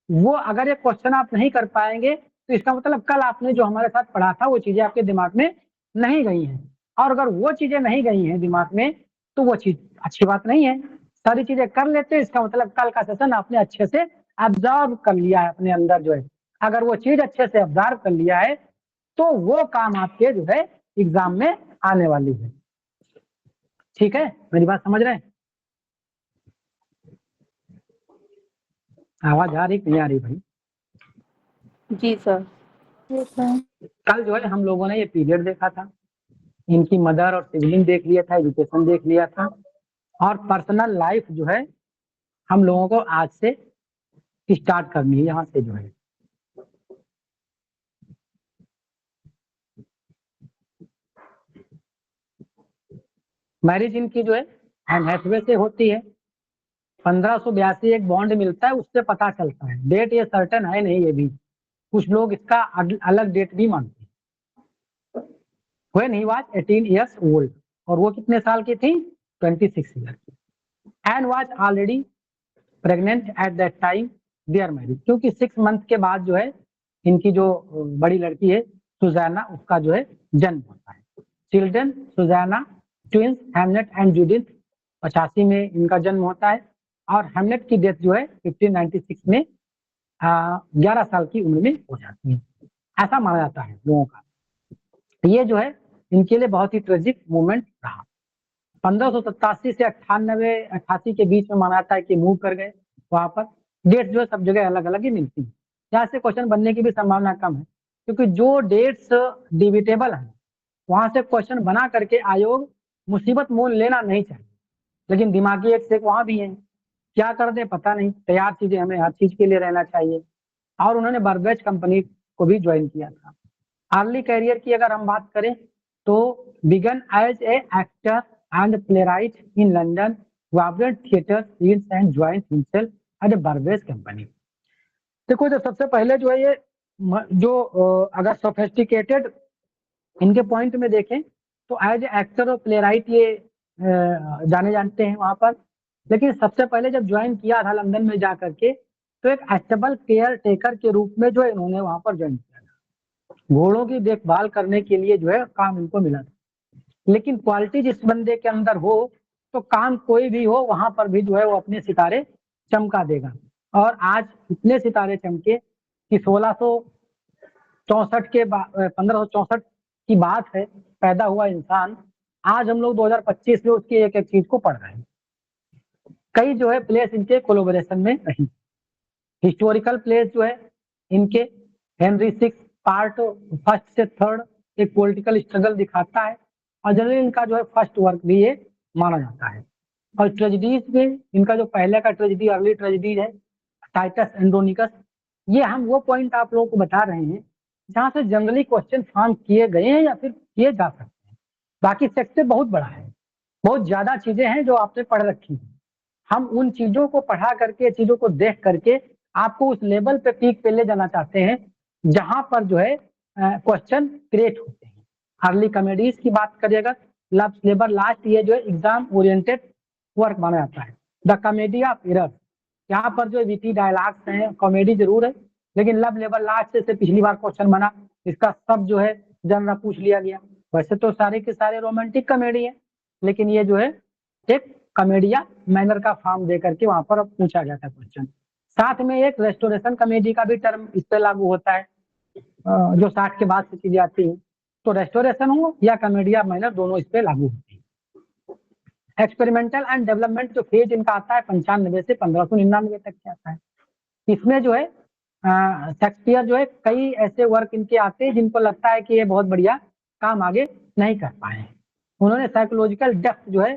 वो अगर ये क्वेश्चन आप नहीं कर पाएंगे तो इसका मतलब कल आपने जो हमारे साथ पढ़ा था वो चीजें आपके दिमाग में नहीं गई हैं, और अगर वो चीजें नहीं गई हैं दिमाग में तो वो चीज अच्छी बात नहीं है। सारी चीजें कर लेते हैं, इसका मतलब कल का सेशन आपने अच्छे से ऑब्जर्व कर लिया है अपने अंदर जो है। अगर वो चीज अच्छे से ऑब्जर्व कर लिया है तो वो काम आपके जो है एग्जाम में आने वाली है। ठीक है, मेरी बात समझ रहे हैं? आवाज आ रही नहीं आ रही भाई? जी सर। कल जो है हम लोगों ने ये पीरियड देखा था, इनकी मदर और सिबलिंग देख लिया था, एजुकेशन देख लिया था, और पर्सनल लाइफ जो है हम लोगों को आज से स्टार्ट करनी है। यहाँ से जो है मैरिज इनकी जो है एन हैथवे से होती है। 1582 एक बॉन्ड मिलता है, उससे पता चलता है। डेट ये सर्टेन है नहीं, ये भी कुछ लोग इसका अलग डेट भी मानते हैं। When he was 18 years old, और वो कितने साल की थी? 26 ईयर की। And was already pregnant at that time they are married, क्योंकि 6 मंथ के बाद जो है इनकी जो बड़ी लड़की है सुजैना, उसका जो है जन्म होता है। Children Susanna, twins Hamlet and Judith, 85 में इनका जन्म होता है। और हेमलेट की डेथ जो है 1596 में 11 साल की उम्र में हो जाती है, ऐसा माना जाता है लोगों का। ये जो है इनके लिए बहुत ही ट्रेजिक मूवमेंट रहा। 1587 से 88 के बीच में माना जाता है कि मूव कर गए वहां पर। डेट्स जो है सब जगह अलग अलग ही मिलती है, यहाँ से क्वेश्चन बनने की भी संभावना कम है, क्योंकि जो डेट्स डिविटेबल है वहां से क्वेश्चन बना करके आयोग मुसीबत मोल लेना नहीं चाहिए, लेकिन दिमागी एक से वहां भी है, क्या कर दे पता नहीं, तैयार चीजें हमें हर चीज के लिए रहना चाहिए। और उन्होंने बर्बेज कंपनी को भी ज्वाइन किया था। अर्ली करियर की अगर हम बात करें तो began as a actor and playwright in London, vibrant theatre scenes and join himself at a Burbage company. देखो जो सबसे पहले जो है ये जो अगर सोफिस्टिकेटेड इनके पॉइंट में देखें तो एज एक्टर और प्लेराइट ये जाने जानते हैं वहां पर, लेकिन सबसे पहले जब ज्वाइन किया था लंदन में जाकर के तो एक एस्टेबल केयर टेकर के रूप में जो है इन्होंने वहां पर ज्वाइन किया था। घोड़ों की देखभाल करने के लिए जो है काम इनको मिला था, लेकिन क्वालिटी जिस बंदे के अंदर हो तो काम कोई भी हो वहां पर भी जो है वो अपने सितारे चमका देगा। और आज इतने सितारे चमके कि 1664 के 1564 की बात है पैदा हुआ इंसान, आज हम लोग 2025 में उसकी एक एक चीज को पढ़ रहे हैं। कई जो है प्लेस इनके कोलोबरेशन में रही। हिस्टोरिकल प्लेस जो है इनके हेनरी 6 पार्ट 1 से 3 एक पॉलिटिकल स्ट्रगल दिखाता है, और जनरली इनका जो है फर्स्ट वर्क भी ये माना जाता है। और ट्रेजिडीज में इनका जो पहले का ट्रेजिडी अर्ली ट्रेजिडीज है टाइटस एंड्रोनिकस, ये हम वो पॉइंट आप लोगों को बता रहे हैं जहां से जनरली क्वेश्चन फॉर्म किए गए हैं या फिर किए जा सकते हैं। बाकी सेक्टर बहुत बड़ा है, बहुत ज्यादा चीजें हैं जो आपने पढ़ रखी हैं। हम उन चीजों को पढ़ा करके, चीजों को देख करके आपको उस लेवल पे पीक पे ले जाना चाहते हैं जहां पर जो है क्वेश्चन क्रिएट होते हैं। अर्ली कॉमेडीज की बात करिएगा, लव लेबर लास्ट, ये जो है एग्जाम ओरिएंटेड वर्क माना जाता है। द कॉमेडी ऑफ एरर, यहाँ पर जो विटी डायलॉग्स हैं, कॉमेडी जरूर है, लेकिन लव लेबर लास्ट से पिछली बार क्वेश्चन बना, इसका सब जो है जनरा पूछ लिया गया। वैसे तो सारे के सारे रोमांटिक कॉमेडी है, लेकिन ये जो है एक कॉमेडिया मैनर का फॉर्म दे करके वहां पर पूछा गया था क्वेश्चन। साथ में एक रेस्टोरेशन कॉमेडी का भी टर्म इस पे लागू होता है, जो 60 के बाद से चीजें आती हैं, तो रेस्टोरेशन हो या कॉमेडिया मैनर दोनों इस पे लागू होती है। एक्सपेरिमेंटल एंड डेवलपमेंट जो फेज इनका आता है 95 से 1599 तक के आता है। इसमें जो है शेक्सपियर जो है कई ऐसे वर्क इनके आते हैं जिनको लगता है कि ये बहुत बढ़िया काम आगे नहीं कर पाए। उन्होंने साइकोलॉजिकल डेप्थ जो है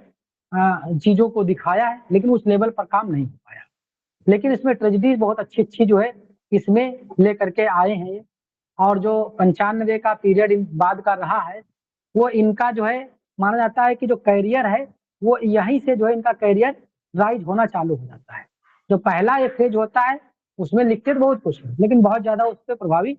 चीजों को दिखाया है, लेकिन उस लेवल पर काम नहीं हो पाया। लेकिन इसमें ट्रेजिडीज बहुत अच्छी अच्छी जो है इसमें लेकर के आए हैं। और जो 95 का पीरियड बाद का रहा है वो इनका जो है माना जाता है कि जो कैरियर है वो यहीं से जो है इनका कैरियर राइज होना चालू हो जाता है। जो पहला एक फेज होता है उसमें लिखते बहुत कुछ है, लेकिन बहुत ज्यादा उस पर प्रभावी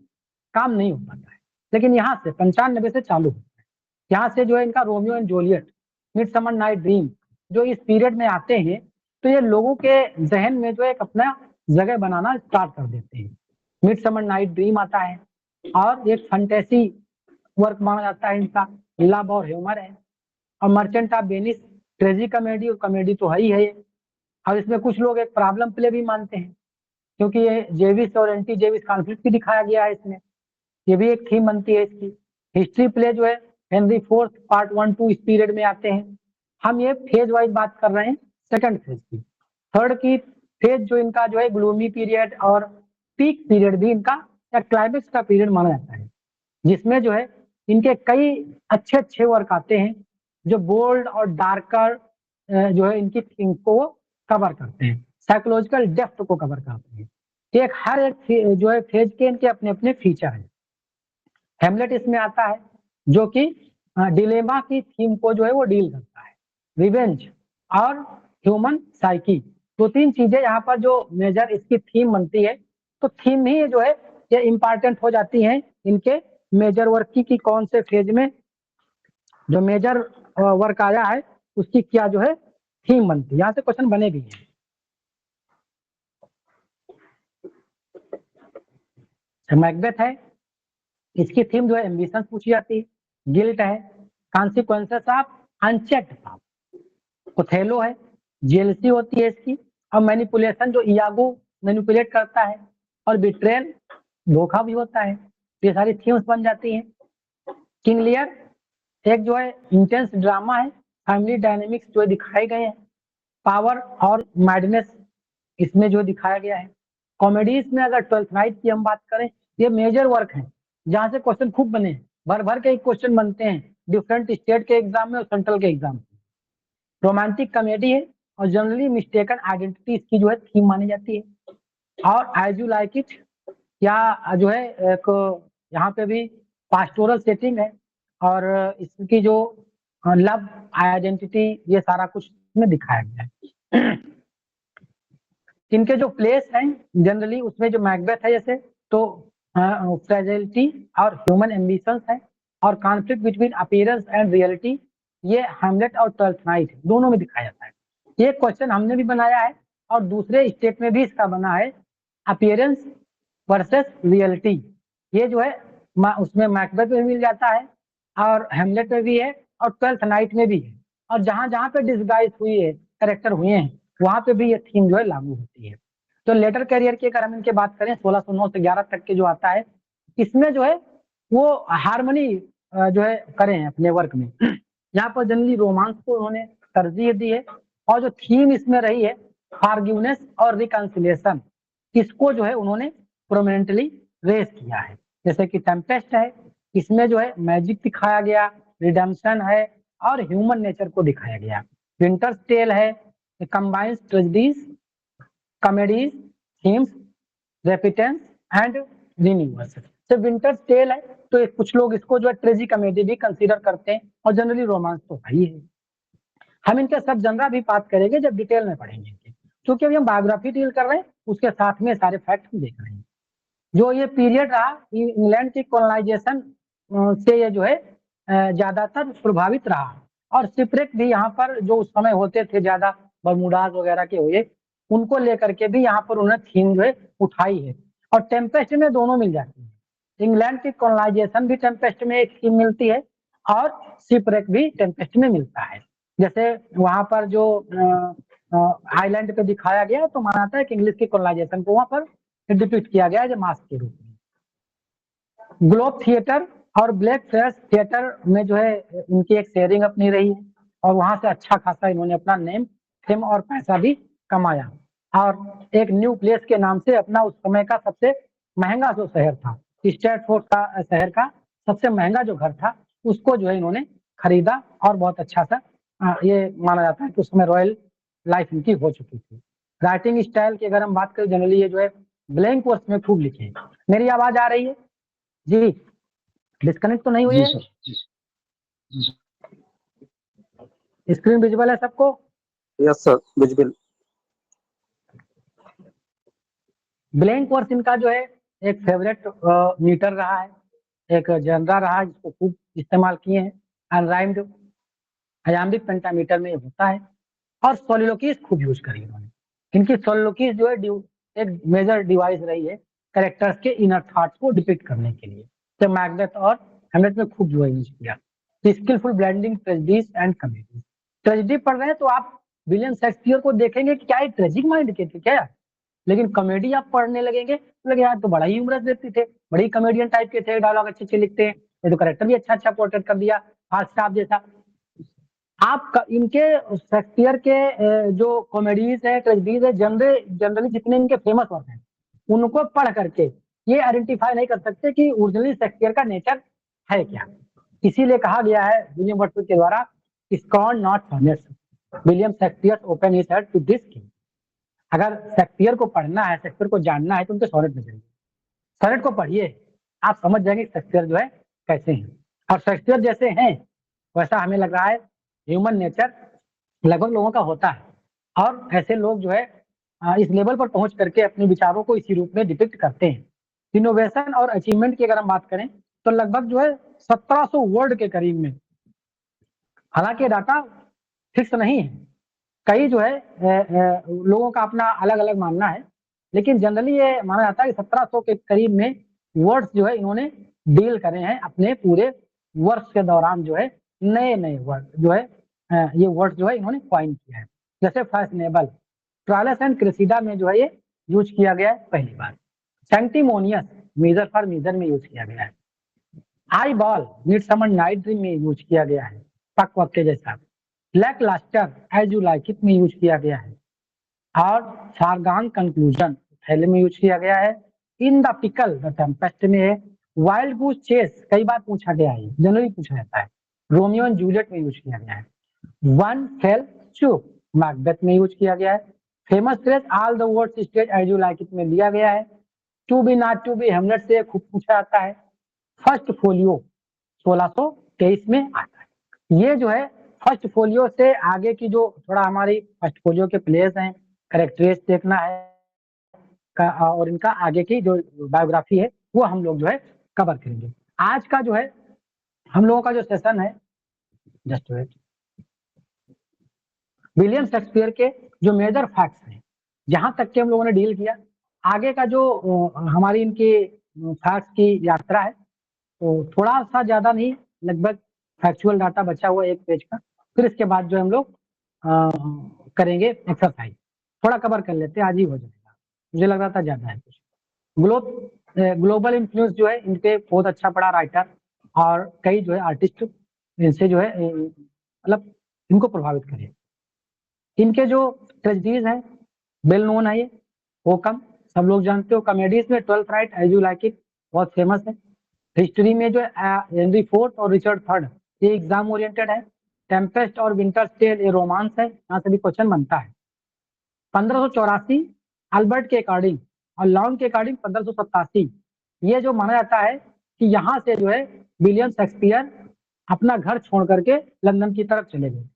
काम नहीं हो पाता है। लेकिन यहाँ से 95 से चालू होता है। यहाँ से जो है इनका Romeo and Juliet, midsummer Night dream जो इस पीरियड में आते हैं तो ये लोगों के जहन में जो एक अपना जगह बनाना स्टार्ट कर देते हैं। मिडसमर नाइट ड्रीम आता है और एक फंटेसी वर्क माना जाता है इनका, लव और ह्यूमर है। और मर्चेंट ऑफ वेनिस ट्रेजी कॉमेडी, और कॉमेडी तो है ही है। और इसमें कुछ लोग एक प्रॉब्लम प्ले भी मानते हैं, क्योंकि ये जेविस और एंटी जेविस कॉन्फ्लिक्ट भी दिखाया गया है इसमें, ये भी एक थीम बनती है इसकी। हिस्ट्री प्ले जो है हेनरी 4 पार्ट 1 2 इस पीरियड में आते हैं। हम ये फेज वाइज बात कर रहे हैं सेकंड फेज की। थर्ड की फेज जो इनका जो है ग्लूमी पीरियड और पीक पीरियड भी इनका या क्लाइमेक्स का पीरियड माना जाता है, जिसमें जो है इनके कई अच्छे अच्छे वर्क आते हैं जो बोल्ड और डार्कर जो है इनकी थीम को कवर करते हैं, साइकोलॉजिकल डेप्थ को कवर करते हैं। एक हर एक जो है फेज के इनके अपने अपने फीचर हैं। हेमलेट इसमें आता है जो कि डिलेमा की थीम को जो है वो डील करता है, रिवेंज और ह्यूमन साइकी, दो तीन चीजें यहाँ पर जो मेजर इसकी थीम बनती है। तो थीम ही जो है ये इंपॉर्टेंट हो जाती है इनके मेजर वर्क की कौन से फेज में जो मेजर वर्क आया है उसकी क्या जो है थीम बनती है। यहाँ से क्वेश्चन बने भी हैं। मैकबेथ है, इसकी थीम जो है एम्बिशन पूछी जाती है। गिल्ट है, consequences of unchecked power. Othello है, जेलसी होती है इसकी, और मैनिपुलेशन जो इयागो मैनिपुलेट करता है, और बिट्रेल धोखा भी होता है। ये सारी थीम्स बन जाती हैं। किंग लियर एक जो है इंटेंस ड्रामा है, फैमिली डायनेमिक्स जो दिखाए गए हैं, पावर और मैडनेस इसमें जो दिखाया गया है। कॉमेडीज में अगर ट्वेल्थ नाइट की हम बात करें, ये मेजर वर्क है जहां से क्वेश्चन खूब बने हैं, भर भर के क्वेश्चन बनते हैं डिफरेंट स्टेट के एग्जाम में और सेंट्रल के एग्जाम में। रोमांटिक कॉमेडी है और जनरली मिस्टेकन आइडेंटिटी इसकी जो है थीम मानी जाती है। और एज यू लाइक इट या जो है एक यहाँ पे भी पास्टोरल सेटिंग है, और इसकी जो लव आइडेंटिटी ये सारा कुछ इसमें दिखाया गया है। इनके जो प्लेस हैं जनरली उसमें जो मैकबेथ है जैसे, तो फ्रेजिलिटी और ह्यूमन एम्बिशंस है, और conflict between appearance and reality ये हैमलेट और ट्वेल्थ नाइट दोनों में दिखाया जाता है। ये क्वेश्चन हमने भी बनाया है और दूसरे स्टेट में भी इसका बना है, अपीयरेंस वर्सेस रियलिटी। ये जो है उसमें मैकबेथ में मिल जाता है और हैमलेट में भी है और ट्वेल्थ नाइट में भी है, और जहां जहां पे डिस्गाइज हुई है कैरेक्टर हुए हैं वहां पे भी ये थीम जो है लागू होती है। तो लेटर कैरियर की अगर हम इनके बात करें 1609 से 11 तक के जो आता है, इसमें जो है वो हारमोनी जो है करे हैं अपने वर्क में। यहाँ पर जनरली रोमांस को उन्होंने तरजीह दी है, और जो थीम इसमें रही है फॉरगिवनेस और रिकंसिलिएशन, इसको जो है उन्होंने प्रोमिनेंटली रेस किया है। जैसे कि टेम्पेस्ट है, इसमें जो है मैजिक दिखाया गया, रिडेम्पशन है और ह्यूमन नेचर को दिखाया गया। विंटर्स टेल है, combines tragedies, comedies, themes, repentance and renewals. तो विंटर्स टेल है तो कुछ लोग इसको जो है ट्रेजी कॉमेडी भी कंसीडर करते हैं, और जनरली रोमांस तो है ही है। हम इनके सब जनरा भी बात करेंगे जब डिटेल में पढ़ेंगे, क्योंकि अभी हम बायोग्राफी डील कर रहे हैं, उसके साथ में सारे फैक्ट हम देख रहे हैं। जो ये पीरियड रहा इंग्लैंड की कॉलोनाइजेशन से ये जो है ज्यादातर प्रभावित रहा, और शिपरेक भी यहाँ पर जो उस समय होते थे ज्यादा बर्मुडाज वगैरह के हुए, उनको लेकर के भी यहाँ पर उन्होंने थीम जो है उठाई है। और टेम्पेस्ट में दोनों मिल जाती है, इंग्लैंड की कॉलोनाइजेशन भी टेम्पेस्ट में एक थीम मिलती है और शिपरेक भी टेम्पेस्ट में मिलता है। जैसे वहां पर जो आइलैंड पे दिखाया गया तो माना जाता है कि इंग्लिश की कॉलोनाइजेशन को वहां पर डिपिक्ट किया गया है मास्क के रूप में। ग्लोब थिएटर और ब्लैक फ्रेश थिएटर में जो है इनकी एक शेयरिंग अपनी रही है, और वहां से अच्छा खासा इन्होंने अपना नेम फेम और पैसा भी कमाया, और एक न्यू प्लेस के नाम से अपना उस समय का सबसे महंगा जो शहर था, स्टैटफोर्ड का शहर का सबसे महंगा जो घर था, उसको जो है इन्होंने खरीदा, और बहुत अच्छा सा ये माना जाता है कि उस समय रॉयल लाइफ इनकी हो चुकी थी। राइटिंग स्टाइल की अगर हम बात करें, जनरली ये जो है ब्लैंक वर्स में खूब लिखे हैं। मेरी आवाज आ रही है जी? डिस्कनेक्ट तो नहीं हुई है? स्क्रीन विजिबल है सबको? Yes sir, visible. Blank verse इनका जो है एक फेवरेट मीटर रहा है, एक जनरा रहा है जिसको खूब इस्तेमाल किए हैं। अनराइम्ड आयाम्बिक पेंटामीटर में होता है, और सोलिलोकीज खूब यूज करी इन्होंने। इनकी सोलिलोकीज जो है एक मेजर डिवाइस रही है कैरेक्टर्स के इनर थॉट्स को डिपिक्ट करने के लिए। तो मैकबेथ और हैमलेट में खूब जो है यूज किया। Skilful blending tragedies and comedies. Tragedy पढ़ रहे हैं तो आप विलियम शेक्सपियर को देखेंगे कि क्या ये ट्रेजिक माइंड के थे क्या, लेकिन कॉमेडी आप पढ़ने लगेंगे तो लगे यार तो बड़ा ही ह्यूमरस व्यक्ति थे, बड़ी कॉमेडियन टाइप के थे, डायलॉग अच्छे अच्छे लिखते हैं, ये तो कैरेक्टर भी अच्छा अच्छा पोर्ट्रेट कर दिया फास्ट जैसा। आप इनके शेक्सपियर के जो कॉमेडीज है ट्रेजेडीज है, जनरली जितने इनके फेमस वर्क हैं उनको पढ़ करके ये आइडेंटिफाई नहीं कर सकते कि ओरिजिनली शेक्सपियर का नेचर है क्या। इसीलिए कहा गया है विलियम वर्ड्सवर्थ के द्वारा, scorn not sonnets, William Shakespeare open his heart to this king. अगर शेक्सपियर को पढ़ना है, शेक्सपियर को जानना है तो उनके सोनेट में जाइए, सोनेट को पढ़िए, आप समझ जाएंगे शेक्सपियर जो है कैसे हैं। और शेक्सपियर जैसे हैं वैसा हमें लग रहा है ह्यूमन नेचर लगभग लोगों का होता है, और ऐसे लोग जो है इस लेवल पर पहुंच करके अपने विचारों को इसी रूप में डिपिक्ट करते हैं। इनोवेशन और अचीवमेंट की अगर हम बात करें तो लगभग जो है 1700 वर्ड के करीब में हालांकि डाटा फिक्स नहीं है, कई जो है लोगों का अपना अलग अलग मानना है, लेकिन जनरली ये माना जाता है कि 1700 के करीब में वर्ड्स जो है इन्होंने डील करे हैं अपने पूरे वर्ष के दौरान। जो है नए नए वर्ड जो है ये वर्ड्स जो है इन्होंने कॉइन किया है। जैसे फैशनेबल, ट्रायलस एंड क्रेसिडा में जो है ये यूज किया गया है पहली बार। सैंक्टिमोनियस, मेजर फॉर मेजर में यूज किया गया है। Eyeball, Midsummer Night Dream में यूज किया गया है, पक पक के जैसा। Lacklustre, as you like it में यूज किया गया है। और फारगान कंक्लूजन थैले में यूज किया गया है। In the pickle, the Tempest में है। वाइल्ड गूस चेस कई बार पूछा गया है, जनरली पूछा जाता है। रोमियो एंड जूलियट में यूज किया गया है। वन फेल चूक, मैकबेथ में यूज किया गया है। Famous phrase all the words stage as you like it में लिया गया है। To be not to be, Hamlet से खूब पूछा जाता है। फर्स्ट फोलियो 1623 में आता है। ये जो है फर्स्ट फोलियो से आगे की जो थोड़ा हमारी फर्स्ट फोलियो के प्लेयर्स हैं, करेक्टर्स देखना है और इनका आगे की जो बायोग्राफी है वो हम लोग जो है कवर करेंगे। आज का जो है हम लोगों का जो सेशन है, जस्ट वेट, विलियम शेक्सपियर के जो मेजर फैक्ट्स हैं जहां तक के हम लोगों ने डील किया। आगे का जो हमारी इनकी फैक्ट्स की यात्रा है तो थोड़ा सा ज्यादा नहीं, लगभग फैक्चुअल डाटा बचा हुआ एक पेज का। फिर इसके बाद जो हम लोग करेंगे एक्सरसाइज, थोड़ा कवर कर लेते हैं, आज ही हो जाएगा, मुझे लग रहा था ज्यादा है कुछ। ग्लोबल इन्फ्लुएंस जो है इनपे बहुत अच्छा पड़ा राइटर और कई जो है आर्टिस्ट इनसे जो है मतलब इनको प्रभावित करे। इनके जो ट्रेजेडीज हैं वेल नोन है, ये ओकम सब लोग जानते हो। कॉमेडीज में 12th Night, as you like it बहुत फेमस है। हिस्ट्री में जो है हेनरी फोर्थ और रिचर्ड थर्ड, ये एग्जाम ओरिएंटेड है। टेम्पेस्ट और विंटर्स टेल ये रोमांस है, यहाँ से भी क्वेश्चन बनता है। 1584 अल्बर्ट के अकॉर्डिंग और लॉन्ग के अकॉर्डिंग 1587, ये जो माना जाता है कि यहाँ से जो है विलियम शेक्सपियर अपना घर छोड़ करके लंदन की तरफ चले गए।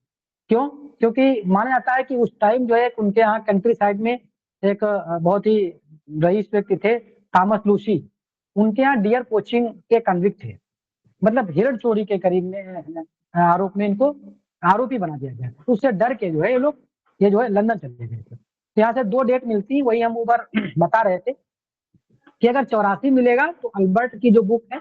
क्यों? क्योंकि माना जाता है कि उस टाइम जो है उनके यहाँ कंट्री साइड में एक बहुत ही रईस व्यक्ति थे, थॉमस लूसी, उनके यहाँ डियर पोचिंग के कन्विक्ट थे, मतलब हिरण चोरी के करीब में आरोप में इनको आरोपी बना दिया गया। तो उससे डर के जो है ये जो है लंदन चले गए थे। तो यहाँ से दो डेट मिलती, वही हम ऊपर बता रहे थे कि अगर 84 मिलेगा तो अल्बर्ट की जो बुक है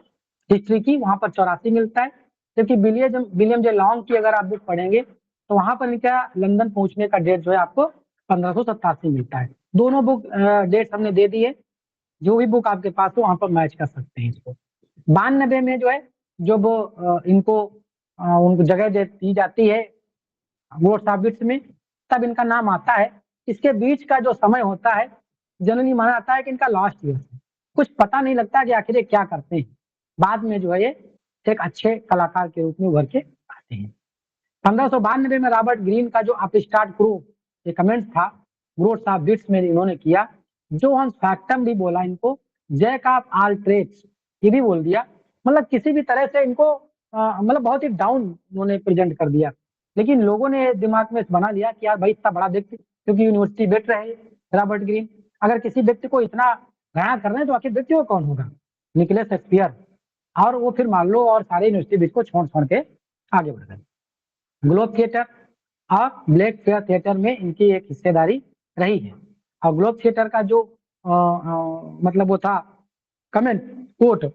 हिस्ट्री की वहां पर 84 मिलता है, जबकि विलियम जे लॉन्ग की अगर आप बुक पढ़ेंगे तो वहां पर इनका लंदन पहुंचने का डेट जो है आपको 1587 मिलता है। दोनों बुक डेट हमने दे दी है, जो भी बुक आपके पास हो वहां पर मैच कर सकते हैं इसको। 92 में जो है जब इनको उनको जगह दी जाती है वोट्स ऑफ बिट्स में, तब इनका नाम आता है। इसके बीच का जो समय होता है जनरली माना जाता है कि इनका लास्ट ईयर है, कुछ पता नहीं लगता कि आखिर ये क्या करते हैं। बाद में जो है ये एक अच्छे कलाकार के रूप में उभर के आते हैं। 1592 में रॉबर्ट ग्रीन का जो अपस्टार्ट क्रू ये कमेंट्स था वोट्स ऑफ बिट्स में इन्होंने किया। जोहान फैक्टम भी बोला इनको, जैक ऑफ ऑल ट्रेड्स ये भी बोल दिया। मतलब किसी भी तरह से इनको मतलब बहुत ही डाउन उन्होंने प्रेजेंट कर दिया। लेकिन लोगों ने दिमाग में बना लिया कि यार भाई इतना बड़ा व्यक्ति, क्योंकि यूनिवर्सिटी बैठ रहे रॉबर्ट ग्रीन, अगर किसी व्यक्ति को इतना घृणा कर रहे हैं तो आखिर व्यक्ति वो कौन होगा? Nicholas Shakespeare. और वो फिर मान लो और सारे यूनिवर्सिटी बीच को छोड़ छोड़ के आगे बढ़ गए। ग्लोब थिएटर और ब्लैक फेयर थिएटर में इनकी एक हिस्सेदारी रही है। और ग्लोब थिएटर का जो मतलब वो था कमेंट कोट,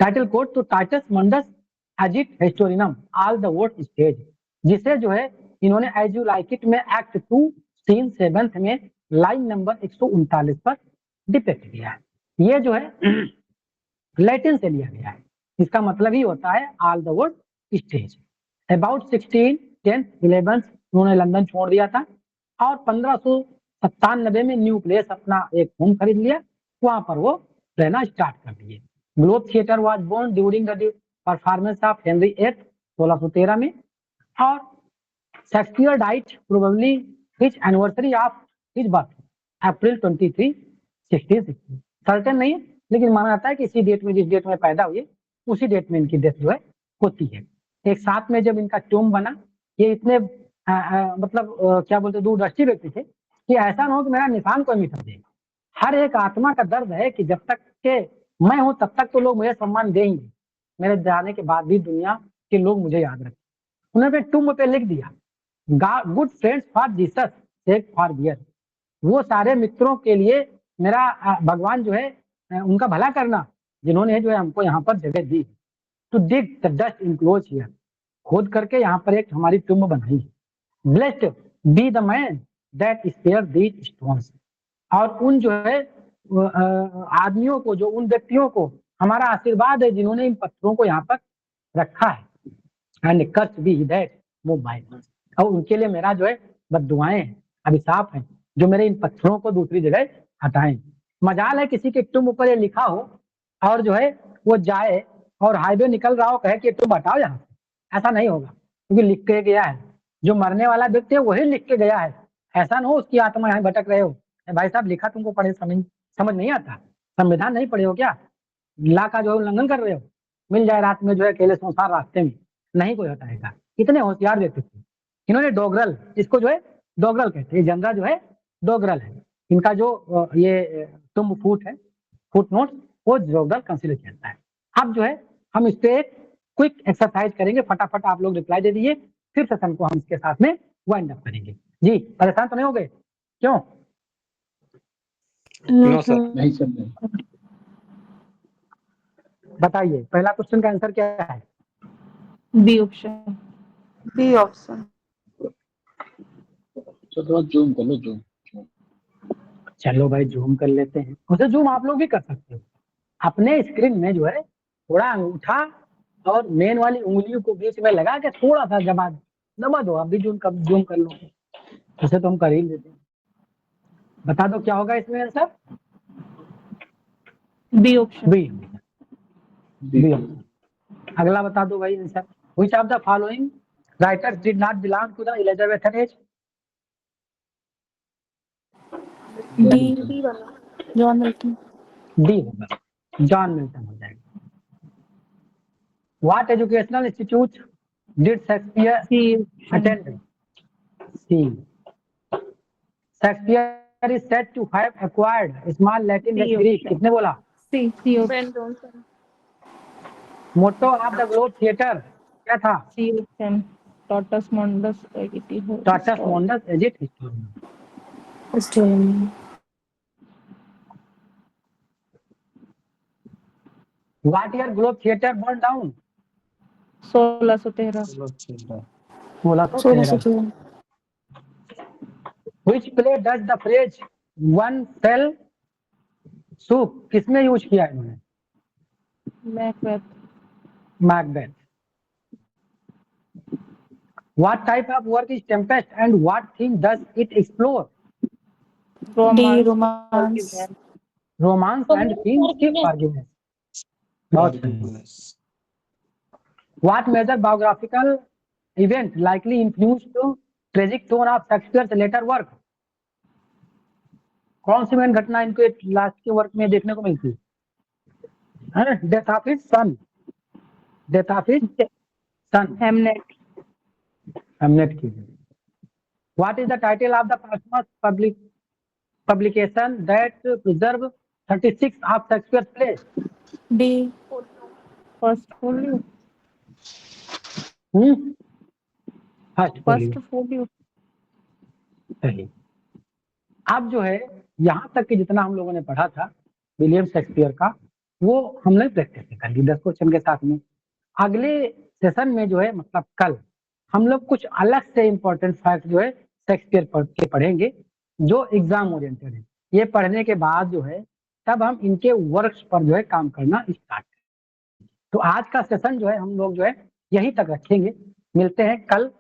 टाइटल कोट, तो टाइटस मंडस एजिट हिस्टोरिनम ऑल द वर्ड स्टेज, जिसे जो है इन्होंने एज यू लाइक इट में एक्ट 2 सीन 7 में लाइन नंबर 139 पर डिपेक्ट किया है। ये जो है लैटिन से लिया गया है, इसका मतलब ही होता है all the word stage. About 1610-11 उन्होंने लंदन छोड़ दिया था और 1597 में न्यू प्लेस अपना एक होम खरीद लिया, वहां पर वो रहना स्टार्ट कर दिए। Globe Theatre was burned during the performance of Henry VIII 1613 में, और Shakespeare died probably his anniversary of his birth April 23, 1660। Certain नहीं है, लेकिन माना जाता है कि इसी डेट में, जिस डेट में पैदा हुए उसी डेट में इनकी डेथ जो है होती है। एक साथ में जब इनका टूम बना, ये इतने मतलब क्या बोलते दूरदर्शी व्यक्ति थे कि ऐसा ना हो कि मेरा निशान कोई मिटा दे। हर एक आत्मा का दर्द है कि जब तक के मैं हूं तब तक तो लोग मुझे सम्मान देंगे, मेरे जाने के बाद भी दुनिया के लोग मुझे याद रखें। उन्होंने टुम्ब पे लिख दिया good friends for Jesus sake forbear, वो सारे मित्रों के लिए मेरा भगवान जो है उनका भला करना, जिन्होंने जो है हमको यहाँ पर जगह दी। To dig the dust enclose here, खोद करके यहाँ पर एक हमारी टुम्ब बनाई है। Blessed be the man that spare these stones, और उन जो है आदमियों को, जो उन व्यक्तियों को हमारा आशीर्वाद है जिन्होंने इन पत्थरों को यहाँ पर रखा है। And curse be that move by, और उनके लिए मेरा जो है बद्दुआएं हैं, अभिशाप हैं, जो मेरे इन पत्थरों को दूसरी जगह हटाएं। मजाल है किसी के टुम्ब पर ये लिखा हो और जो है वो जाए और हाईवे निकल रहा हो, कहे कि टुम्ब हटाओ यहाँ से, ऐसा नहीं होगा, क्योंकि लिख के गया है। जो मरने वाला व्यक्ति है वही लिख के गया है, ऐसा ना हो उसकी आत्मा यहाँ भटक रहे हो। भाई साहब लिखा तुमको पढ़े समझ नहीं आता, संविधान नहीं पढ़े हो क्या? ला का जो है उल्लंघन कर रहे हो। मिल जाए रात में जो है अकेले संसार रास्ते में, नहीं कोई हटाएगा। इतने होशियार व्यक्ति थे इन्होंने। डोगरल, इसको जो है डोगरल कहते हैं, जनरा जो है डोगरल है। इनका जो ये तुम फूट है, फुट नोट, वो डोगरल कंसिडर करता है। अब जो है हम इस पे एक क्विक एक्सरसाइज करेंगे, फटाफट आप लोग रिप्लाई दे दीजिए, फिर सेशन को हम इसके साथ में वाइंड अप करेंगे। जी परेशान तो नहीं हो गए? क्यों? No sir. नहीं सर नहीं। बताइए पहला क्वेश्चन का आंसर क्या है? B option. B option. तो थोड़ा जूम कर लो, जूम। चलो भाई जूम कर लेते हैं, उसे जूम आप लोग भी कर सकते हो। अपने स्क्रीन में जो है थोड़ा अंगूठा और मेन वाली उंगलियों को बीच में लगा के थोड़ा सा दबा दो, आप भी जूम कर लो। उसे तो हम कर ही लेते हैं। बता दो क्या होगा इसमें answer? B option. B option. अगला बता दो भाई answer. Which of the following writers did not belong to the Elizabethan age? D John Milton. D होगा, जॉन मिल्टन हो जाएगा। What educational institute did Shakespeare see attend? C. Shakespeare is said to have acquired small Latin Greek. किसने बोला? C Ben Jonson. Motto of the Globe theatre क्या था? C option. टॉटस मोंडस एगिटी हो। टाटस मोंडस एजिट हिस्टोरियन। What year Globe Theatre burned down? 1613। 1613। Which play does the phrase one fell swoop किसमें यूज किया है इन्होंने? Macbeth. Macbeth. What type of work is Tempest and what theme does it explore? Romance. Romance and themes की forgiveness. बहुत सही। What major biographical event likely influenced the tragic tone of Shakespeare's later work? कौन सी main घटना इनके last के work में देखने को मिलती है? Death of his son. Death of his son. Hamnet. Hamnet की। What is the title of the posthumous publication that preserve 36 of Shakespeare's plays? D first folio. First folio. सही। अब जो है यहाँ तक कि जितना हम लोगों ने पढ़ा था विलियम शेक्सपियर का, वो हमने प्रैक्टिस कर ली 10 क्वेश्चन के साथ में। अगले सेशन में जो है मतलब कल हम लोग कुछ अलग से इंपॉर्टेंट फैक्ट जो है शेक्सपियर के पढ़ेंगे, जो एग्जाम ओरिएंटेड है। ये पढ़ने के बाद जो है तब हम इनके वर्क्स पर जो है काम करना स्टार्ट करेंगे। तो आज का सेशन जो है हम लोग जो है यहीं तक रखेंगे। मिलते हैं कल